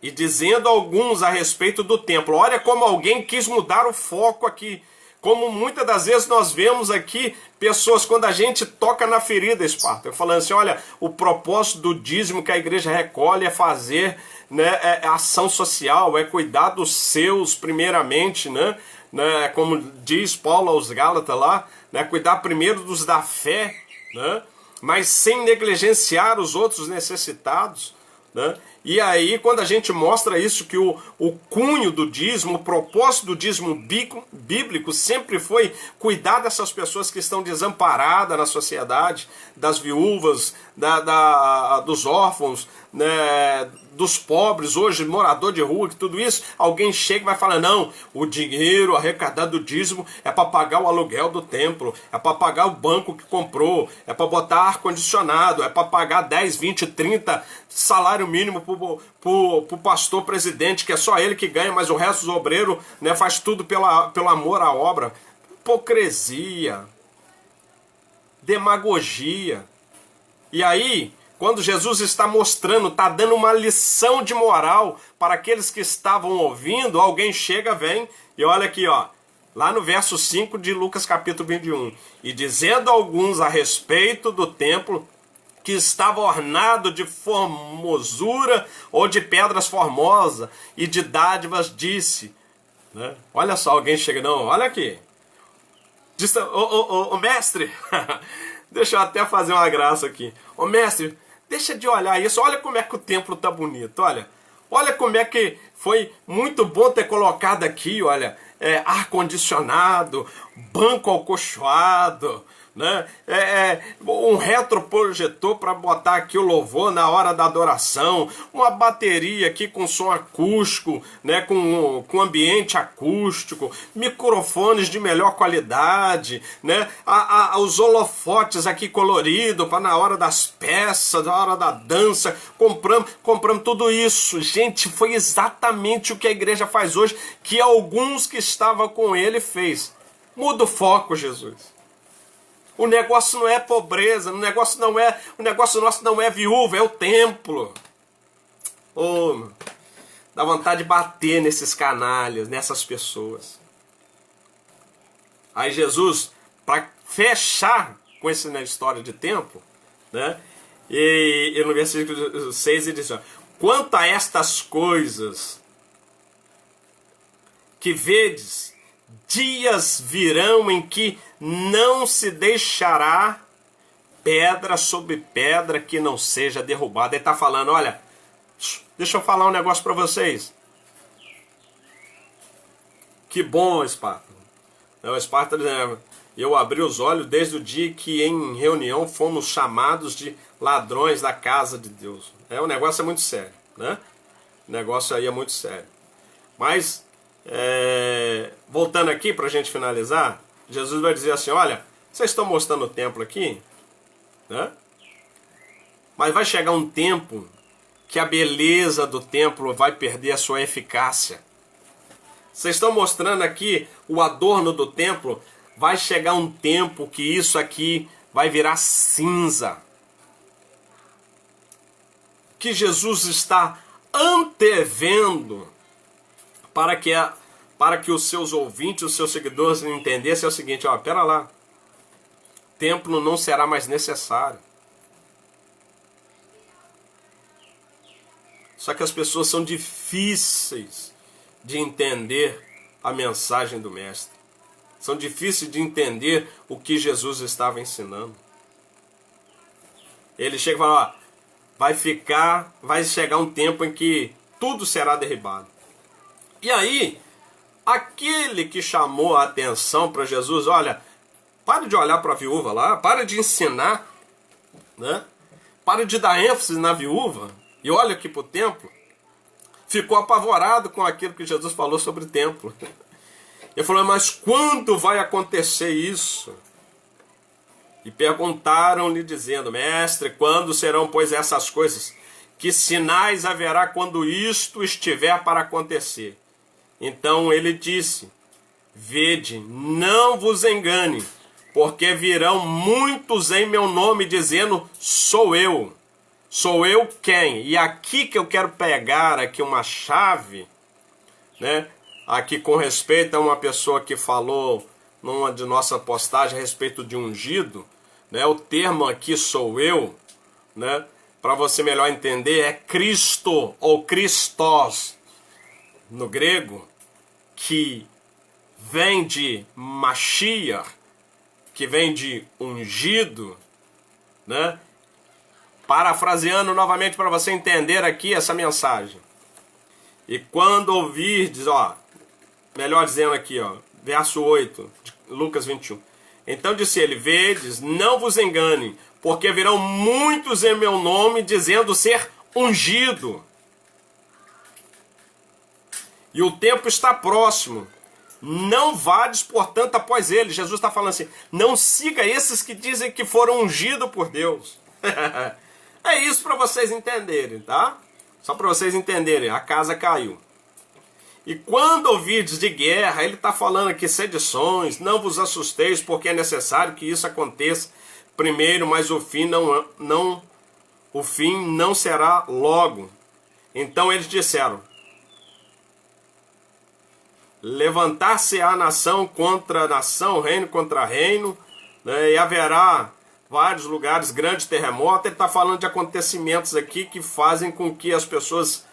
E dizendo alguns a respeito do templo, olha como alguém quis mudar o foco aqui. Como muitas das vezes nós vemos aqui pessoas, quando a gente toca na ferida, Esparta, falando assim, olha, o propósito do dízimo que a igreja recolhe é fazer, né, ação social, é cuidar dos seus primeiramente, né, como diz Paulo aos Gálatas lá, né, cuidar primeiro dos da fé, né, mas sem negligenciar os outros necessitados, né? E aí, quando a gente mostra isso, que o cunho do dízimo, o propósito do dízimo bíblico sempre foi cuidar dessas pessoas que estão desamparadas na sociedade, das viúvas, dos órfãos, né, dos pobres, hoje morador de rua, que tudo isso, alguém chega e vai falar, não, o dinheiro arrecadado do dízimo é para pagar o aluguel do templo, é para pagar o banco que comprou, é para botar ar-condicionado, é para pagar 10, 20, 30 salário mínimo pro pastor presidente, que é só ele que ganha, mas o resto dos obreiros, né, faz tudo pelo amor à obra. Hipocrisia, demagogia. E aí, quando Jesus está mostrando, está dando uma lição de moral para aqueles que estavam ouvindo, alguém chega, vem e olha aqui, ó, lá no verso 5 de Lucas capítulo 21, e dizendo a alguns a respeito do templo, que estava ornado de formosura ou de pedras formosas e de dádivas, disse, né? Olha só, alguém chega, não, olha aqui, disse, ô mestre, deixa eu até fazer uma graça aqui, ô mestre, deixa de olhar isso, olha como é que o templo tá bonito, olha como é que foi muito bom ter colocado aqui, olha, ar-condicionado, banco acolchoado, né? Um retroprojetor para botar aqui o louvor na hora da adoração, uma bateria aqui com som acústico, né? com ambiente acústico, microfones de melhor qualidade, né? Os holofotes aqui coloridos para na hora das peças, na hora da dança, compramos tudo isso. Gente, foi exatamente o que a igreja faz hoje, que alguns que estavam com ele fez. Muda o foco, Jesus. O negócio não é pobreza, o negócio nosso não é viúva, é o templo. Oh, dá vontade de bater nesses canalhas, nessas pessoas. Aí Jesus, para fechar com essa história de templo, né? E no versículo 6 ele diz, ó, quanto a estas coisas que vedes, dias virão em que não se deixará pedra sobre pedra que não seja derrubada. Ele está falando, olha, deixa eu falar um negócio para vocês. Que bom, Esparta. O Esparta dizendo, eu abri os olhos desde o dia que em reunião fomos chamados de ladrões da casa de Deus. O negócio é muito sério, né? O negócio aí é muito sério. Mas, voltando aqui para a gente finalizar, Jesus vai dizer assim, olha, vocês estão mostrando o templo aqui, né? Mas vai chegar um tempo que a beleza do templo vai perder a sua eficácia. Vocês estão mostrando aqui o adorno do templo, vai chegar um tempo que isso aqui vai virar cinza. Que Jesus está antevendo para que os seus ouvintes, os seus seguidores entendessem é o seguinte, ó, pera lá, templo não será mais necessário. Só que as pessoas são difíceis de entender a mensagem do Mestre. São difíceis de entender o que Jesus estava ensinando. Ele chega e fala, ó, vai chegar um tempo em que tudo será derribado. E aí, aquele que chamou a atenção para Jesus, olha, pare de olhar para a viúva lá, pare de ensinar, né? Pare de dar ênfase na viúva e olha aqui para o templo. Ficou apavorado com aquilo que Jesus falou sobre o templo. Ele falou, mas quando vai acontecer isso? E perguntaram-lhe dizendo, mestre, quando serão, pois, essas coisas? Que sinais haverá quando isto estiver para acontecer? Então ele disse, vede, não vos engane, porque virão muitos em meu nome dizendo, sou eu. Sou eu quem? E aqui que eu quero pegar aqui uma chave, né? Aqui com respeito a uma pessoa que falou numa de nossa postagem a respeito de ungido, né? O termo aqui sou eu, né? Para você melhor entender, é Cristo ou Christos no grego, que vem de Mashiach, que vem de ungido, né? Parafraseando novamente para você entender aqui essa mensagem. E quando ouvirdes, ó, melhor dizendo aqui, ó, verso 8, de Lucas 21. Então disse ele, vedes, não vos enganem, porque virão muitos em meu nome dizendo ser ungido. E o tempo está próximo. Não vades, portanto, após ele. Jesus está falando assim, não siga esses que dizem que foram ungidos por Deus. É isso para vocês entenderem, tá? Só para vocês entenderem, a casa caiu. E quando ouvirdes de guerra, ele está falando aqui sedições, não vos assusteis, porque é necessário que isso aconteça primeiro, mas o fim não será logo. Então eles disseram, levantar-se-á nação contra nação, reino contra reino, né, e haverá vários lugares, grandes terremotos. Ele está falando de acontecimentos aqui que fazem com que as pessoas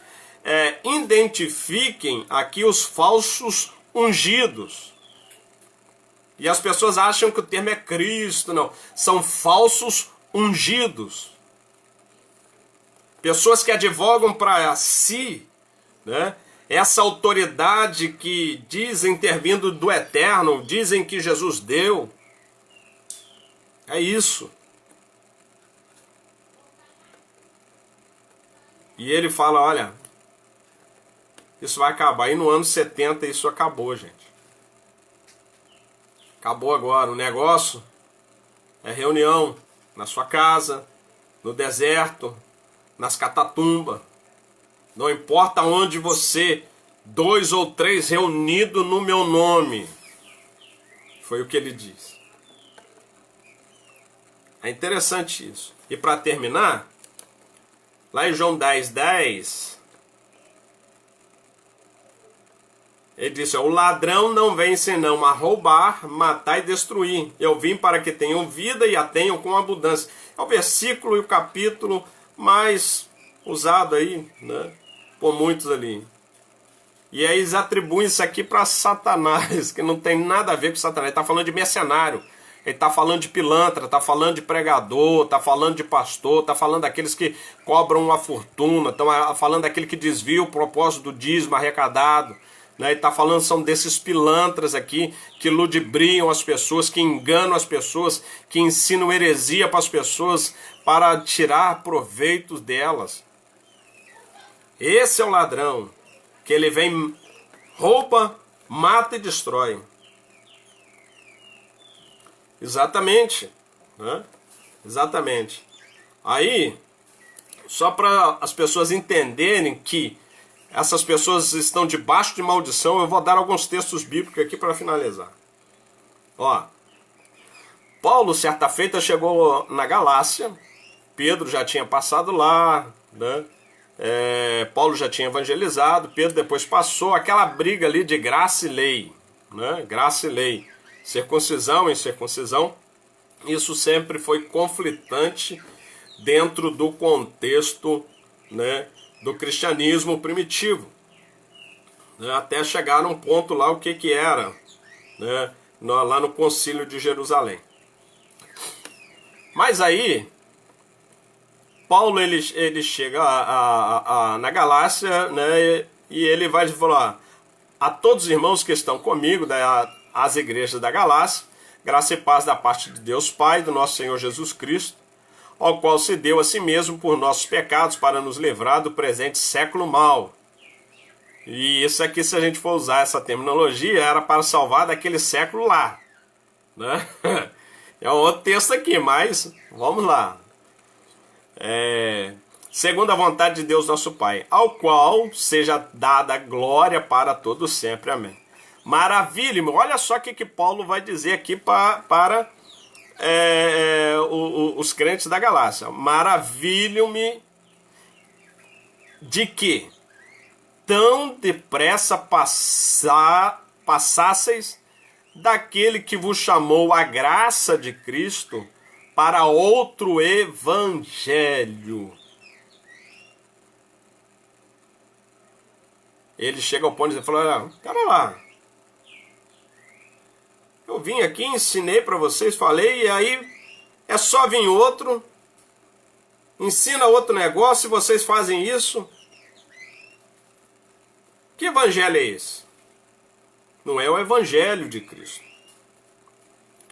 identifiquem aqui os falsos ungidos. E as pessoas acham que o termo é Cristo, não. São falsos ungidos. Pessoas que advogam para si, né, essa autoridade que dizem ter vindo do eterno, dizem que Jesus deu. É isso. E ele fala, olha, isso vai acabar. E no ano 70 isso acabou, gente. Acabou agora. O negócio é reunião na sua casa, no deserto, nas catatumbas. Não importa onde você, 2 ou 3 reunidos no meu nome. Foi o que ele disse. É interessante isso. E para terminar, lá em João 10:10, ele disse, o ladrão não vem senão a roubar, matar e destruir. Eu vim para que tenham vida e a tenham com abundância. É o versículo e o capítulo mais usado aí, né, por muitos ali. E aí eles atribuem isso aqui para Satanás, que não tem nada a ver com Satanás. Ele está falando de mercenário, ele está falando de pilantra, está falando de pregador, está falando de pastor, está falando daqueles que cobram uma fortuna, está falando daquele que desvia o propósito do dízimo arrecadado. Né? Ele está falando, são desses pilantras aqui que ludibriam as pessoas, que enganam as pessoas, que ensinam heresia para as pessoas para tirar proveito delas. Esse é o ladrão, que ele vem, rouba, mata e destrói. Exatamente, né? Exatamente. Aí, só para as pessoas entenderem que essas pessoas estão debaixo de maldição, eu vou dar alguns textos bíblicos aqui para finalizar. Ó, Paulo, certa feita, chegou na Galácia, Pedro já tinha passado lá, né? Paulo já tinha evangelizado, Pedro depois passou, aquela briga ali de graça e lei, né? Graça e lei, circuncisão e incircuncisão, isso sempre foi conflitante dentro do contexto, né, do cristianismo primitivo, né, até chegar num ponto lá o que era, né, lá no Concílio de Jerusalém. Mas aí Paulo ele chega na Galácia, né, e ele vai falar a todos os irmãos que estão comigo, as igrejas da Galácia, graça e paz da parte de Deus Pai, do nosso Senhor Jesus Cristo, ao qual se deu a si mesmo por nossos pecados para nos livrar do presente século mau. E isso aqui, se a gente for usar essa terminologia, era para salvar daquele século lá, né? É um outro texto aqui, mas vamos lá. Segundo a vontade de Deus nosso Pai, ao qual seja dada glória para todos sempre. Amém. Maravilha-me. Olha só o que Paulo vai dizer aqui para os crentes da Galácia. Maravilho-me de que tão depressa passasseis daquele que vos chamou a graça de Cristo para outro evangelho. Ele chega ao ponto de dizer, olha, cara lá, eu vim aqui, ensinei para vocês, falei, e aí é só vir outro, ensina outro negócio e vocês fazem isso. Que evangelho é esse? Não é o evangelho de Cristo,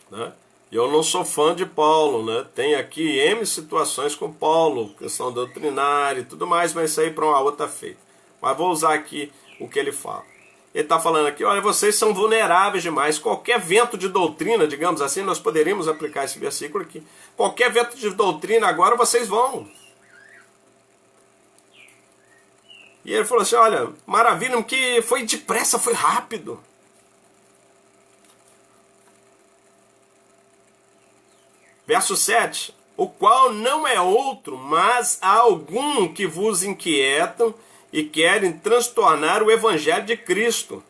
né? Eu não sou fã de Paulo, né? Tem aqui M situações com Paulo, questão doutrinária e tudo mais, mas isso aí para uma outra feita. Mas vou usar aqui o que ele fala. Ele está falando aqui, olha, vocês são vulneráveis demais. Qualquer vento de doutrina, digamos assim, nós poderíamos aplicar esse versículo aqui. Qualquer vento de doutrina agora vocês vão. E ele falou assim, olha, maravilha, que foi depressa, foi rápido. Verso 7, o qual não é outro, mas há algum que vos inquietam e querem transtornar o evangelho de Cristo.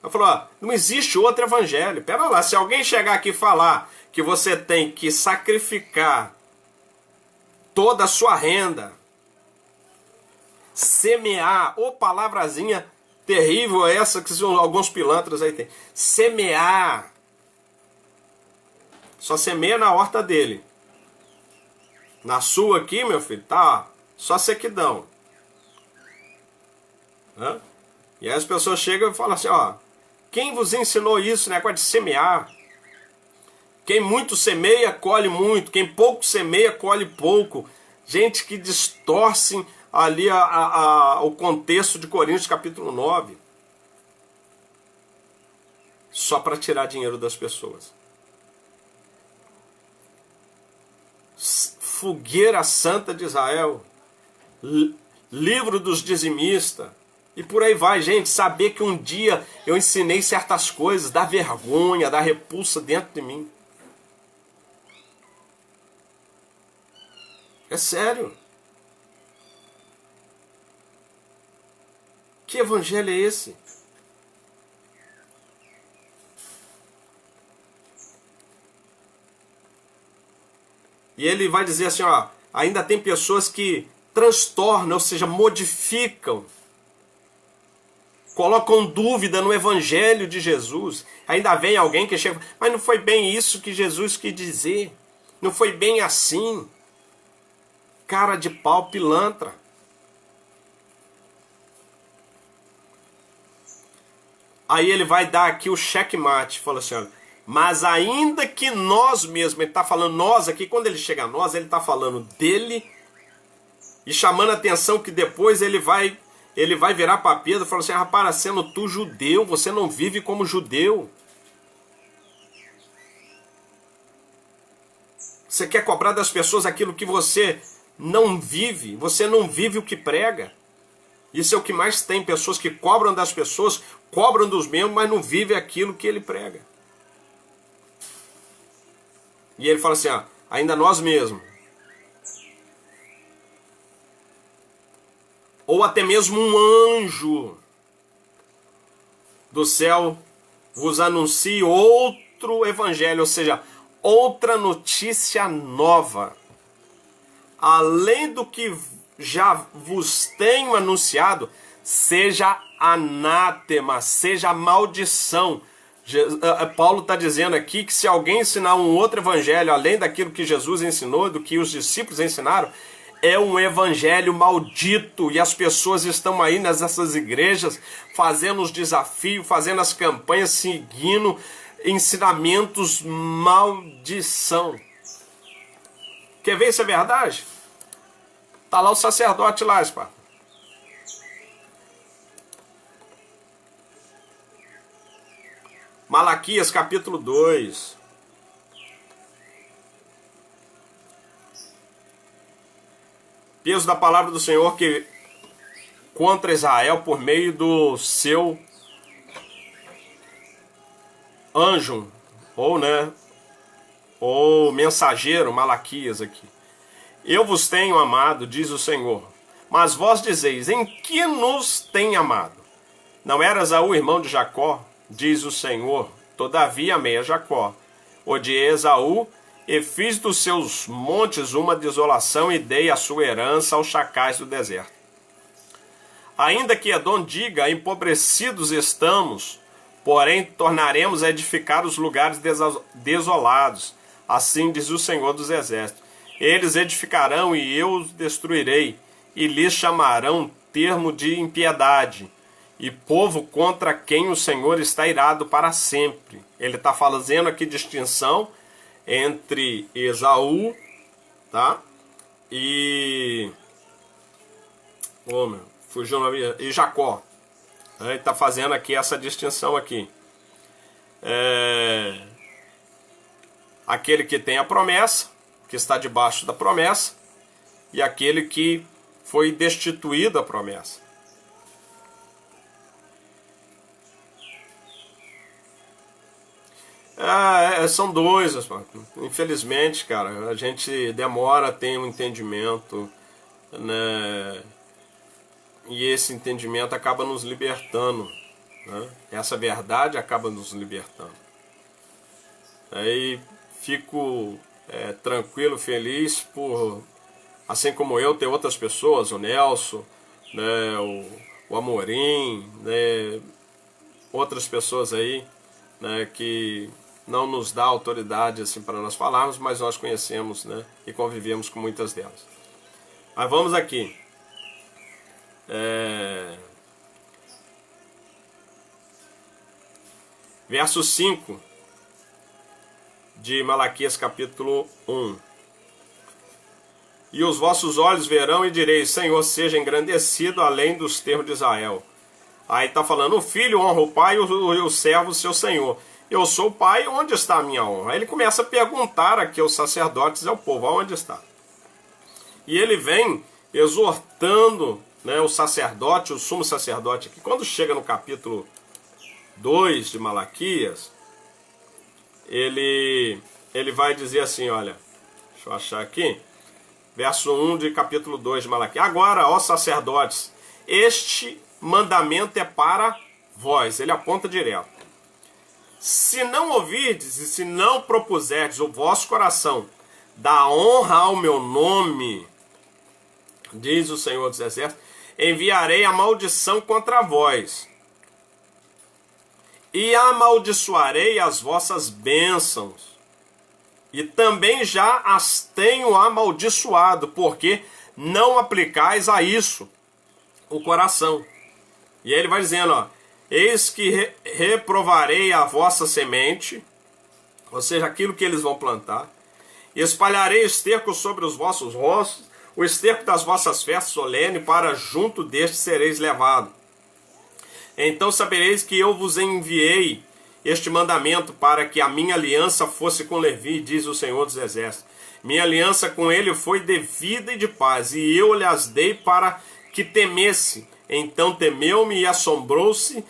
Ele falou, ó, não existe outro evangelho. Pera lá, se alguém chegar aqui e falar que você tem que sacrificar toda a sua renda, semear, ou palavrazinha terrível essa que alguns pilantras aí tem, semear, só semeia na horta dele. Na sua aqui, meu filho, tá só sequidão. Hã? E aí as pessoas chegam e falam assim, ó, quem vos ensinou isso, negócio de semear? Quem muito semeia, colhe muito. Quem pouco semeia, colhe pouco. Gente que distorce ali o contexto de Coríntios capítulo 9. Só para tirar dinheiro das pessoas. Fogueira Santa de Israel, livro dos dizimistas, e por aí vai, gente. Saber que um dia eu ensinei certas coisas, dá vergonha, dá repulsa dentro de mim. É sério. Que evangelho é esse? E ele vai dizer assim, ó, ainda tem pessoas que transtornam, ou seja, modificam, colocam dúvida no evangelho de Jesus. Ainda vem alguém que chega, mas não foi bem isso que Jesus quis dizer. Não foi bem assim. Cara de pau, pilantra. Aí ele vai dar aqui o checkmate, fala assim, olha, mas ainda que nós mesmos, ele está falando nós aqui, quando ele chega a nós, ele está falando dele e chamando a atenção que depois ele vai virar para Pedro e falar assim, rapaz, sendo tu judeu, você não vive como judeu. Você quer cobrar das pessoas aquilo que você não vive o que prega. Isso é o que mais tem, pessoas que cobram das pessoas, cobram dos membros, mas não vivem aquilo que ele prega. E ele fala assim, ó, ainda nós mesmos, ou até mesmo um anjo do céu vos anuncie outro evangelho, ou seja, outra notícia nova, além do que já vos tenho anunciado, seja anátema, seja maldição. Paulo está dizendo aqui que se alguém ensinar um outro evangelho, além daquilo que Jesus ensinou, do que os discípulos ensinaram, é um evangelho maldito. E as pessoas estão aí nessas igrejas fazendo os desafios, fazendo as campanhas, seguindo ensinamentos maldição. Quer ver se é verdade? Está lá o sacerdote lá, Esparta. Malaquias capítulo 2. Peso da palavra do Senhor que contra Israel por meio do seu anjo, ou mensageiro, Malaquias aqui. Eu vos tenho amado, diz o Senhor, mas vós dizeis, em que nos tem amado? Não era Esaú irmão de Jacó, diz o Senhor, todavia amei a Jacó, odiei Esaú, e fiz dos seus montes uma desolação e dei a sua herança aos chacais do deserto. Ainda que Edom diga, empobrecidos estamos, porém tornaremos a edificar os lugares desolados, assim diz o Senhor dos Exércitos. Eles edificarão e eu os destruirei, e lhes chamarão termo de impiedade, e povo contra quem o Senhor está irado para sempre. Ele está fazendo aqui distinção entre Esaú, tá? E e Jacó. Ele está fazendo aqui essa distinção aqui. Aquele que tem a promessa, que está debaixo da promessa, e aquele que foi destituído da promessa. São dois, infelizmente, cara, a gente demora a ter um entendimento, né? E esse entendimento acaba nos libertando, né? Essa verdade acaba nos libertando. Aí fico tranquilo, feliz por, assim como eu, ter outras pessoas, o Nelson, né? o Amorim, né? Outras pessoas aí, né? Que não nos dá autoridade assim para nós falarmos, mas nós conhecemos, né? E convivemos com muitas delas. Mas vamos aqui. Verso 5 de Malaquias capítulo 1. E os vossos olhos verão e direis, Senhor, seja engrandecido além dos termos de Israel. Aí está falando, o filho honra o pai e o servo o seu senhor. Eu sou o pai, onde está a minha honra? Aí ele começa a perguntar aqui aos sacerdotes e ao povo, aonde está? E ele vem exortando, né, o sacerdote, o sumo sacerdote aqui. Quando chega no capítulo 2 de Malaquias, ele vai dizer assim, olha, deixa eu achar aqui, verso 1 de capítulo 2 de Malaquias. Agora, ó sacerdotes, este mandamento é para vós. Ele aponta direto. Se não ouvirdes e se não propuserdes o vosso coração da honra ao meu nome, diz o Senhor dos Exércitos, enviarei a maldição contra vós e amaldiçoarei as vossas bênçãos. E também já as tenho amaldiçoado, porque não aplicais a isso o coração. E aí ele vai dizendo, ó, eis que reprovarei a vossa semente, ou seja, aquilo que eles vão plantar, e espalharei esterco sobre os vossos rostos, o esterco das vossas festas solenes, para junto deste sereis levado. Então sabereis que eu vos enviei este mandamento para que a minha aliança fosse com Levi, diz o Senhor dos Exércitos. Minha aliança com ele foi de vida e de paz, e eu lhes dei para que temesse. Então temeu-me e assombrou-se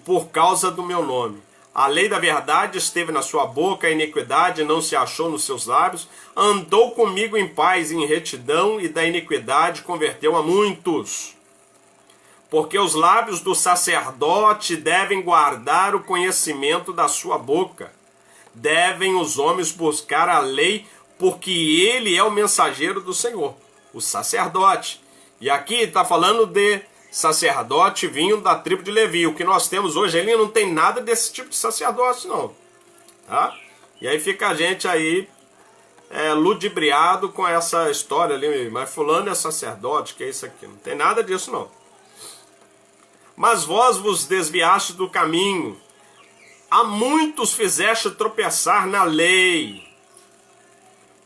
por causa do meu nome. A lei da verdade esteve na sua boca, a iniquidade não se achou nos seus lábios. Andou comigo em paz e em retidão, e da iniquidade converteu a muitos. Porque os lábios do sacerdote devem guardar o conhecimento da sua boca. Devem os homens buscar a lei, porque ele é o mensageiro do Senhor, o sacerdote. E aqui está falando de sacerdote vindo da tribo de Levi. O que nós temos hoje, ele não tem nada desse tipo de sacerdote, não. Tá? E aí fica a gente aí ludibriado com essa história ali. Mas fulano é sacerdote, que é isso aqui? Não tem nada disso, não. Mas vós vos desviaste do caminho. A muitos fizeste tropeçar na lei.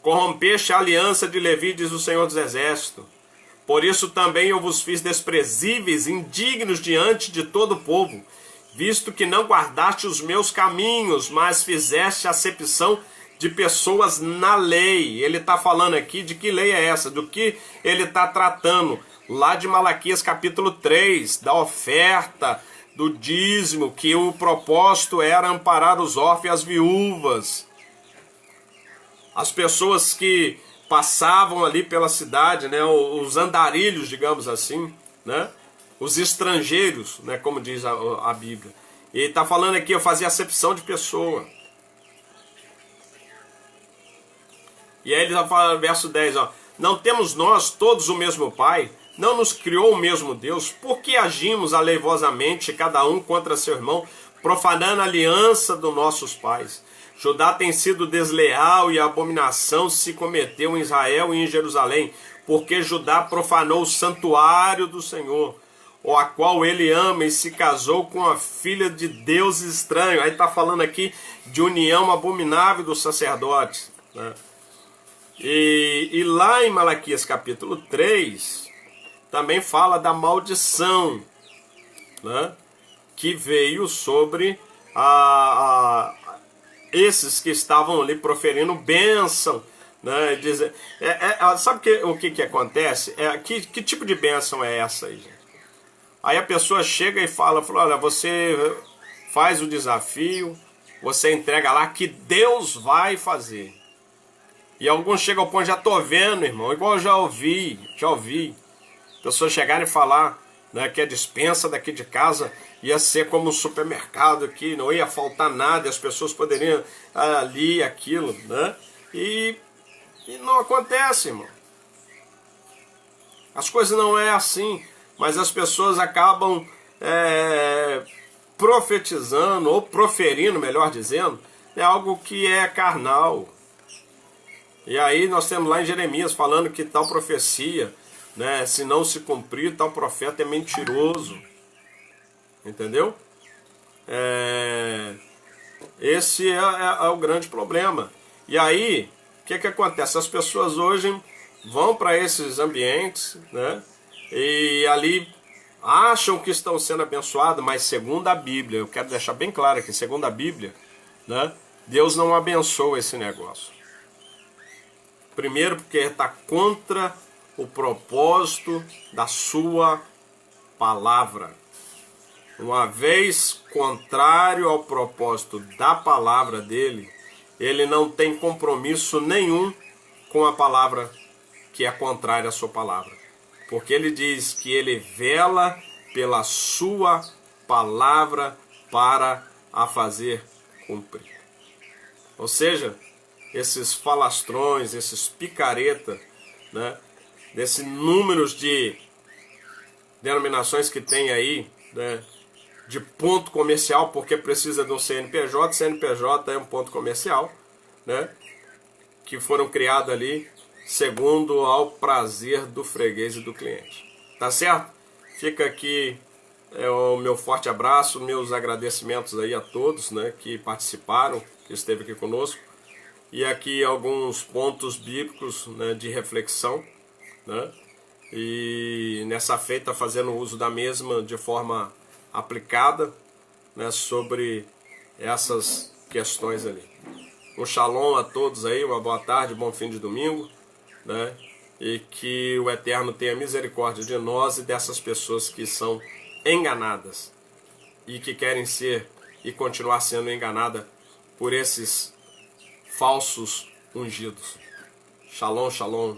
Corrompeste a aliança de Levi, diz o Senhor dos Exércitos. Por isso também eu vos fiz desprezíveis, indignos diante de todo o povo. visto que não guardaste os meus caminhos, mas fizeste acepção de pessoas na lei. Ele está falando aqui de que lei é essa, do que ele está tratando lá de Malaquias capítulo 3, da oferta, do dízimo, que o propósito era amparar os órfãos e as viúvas. As pessoas que passavam ali pela cidade, né, os andarilhos, digamos assim, né, os estrangeiros, né, como diz a Bíblia. E está falando aqui, eu fazia acepção de pessoa. E aí ele já fala no verso 10, ó, não temos nós todos o mesmo Pai? Não nos criou o mesmo Deus? Por que agimos aleivosamente, cada um contra seu irmão, profanando a aliança dos nossos pais? Judá tem sido desleal e a abominação se cometeu em Israel e em Jerusalém, porque Judá profanou o santuário do Senhor, a qual ele ama, e se casou com a filha de Deus estranho. Aí está falando aqui de união abominável dos sacerdotes, né? E lá em Malaquias capítulo 3, também fala da maldição, né, que veio sobre esses que estavam ali proferindo bênção, né, sabe o que acontece? Que tipo de bênção é essa aí, gente? Aí a pessoa chega e fala, olha, você faz o desafio, você entrega lá que Deus vai fazer. E alguns chegam ao ponto, já tô vendo, irmão, igual eu já ouvi. Pessoas chegarem e falar, né, que a despensa daqui de casa ia ser como um supermercado aqui, não ia faltar nada, e as pessoas poderiam ali, aquilo, né? E não acontece, irmão. As coisas não é assim, mas as pessoas acabam profetizando, ou proferindo, melhor dizendo, algo que é carnal. E aí nós temos lá em Jeremias falando que tal profecia, né, se não se cumprir, tal profeta é mentiroso. Entendeu? Esse é o grande problema. E aí, o que acontece? As pessoas hoje vão para esses ambientes, né, e ali acham que estão sendo abençoados, mas segundo a Bíblia, eu quero deixar bem claro aqui, segundo a Bíblia, né, Deus não abençoa esse negócio. Primeiro porque está contra o propósito da sua palavra. Uma vez contrário ao propósito da palavra dele, ele não tem compromisso nenhum com a palavra que é contrária à sua palavra. Porque ele diz que ele vela pela sua palavra para a fazer cumprir. Ou seja, esses falastrões, esses picareta, né, desses números de denominações que tem aí, né, de ponto comercial, porque precisa de um CNPJ, CNPJ é um ponto comercial, né, que foram criados ali segundo ao prazer do freguês e do cliente. Tá certo? Fica aqui o meu forte abraço, meus agradecimentos aí a todos, né, que participaram, que esteve aqui conosco. E aqui alguns pontos bíblicos, né, de reflexão, né, e nessa feita fazendo uso da mesma de forma aplicada, né, sobre essas questões ali. Um shalom a todos aí, uma boa tarde, bom fim de domingo, né, e que o Eterno tenha misericórdia de nós e dessas pessoas que são enganadas e que querem ser e continuar sendo enganadas por esses falsos ungidos. Shalom, shalom.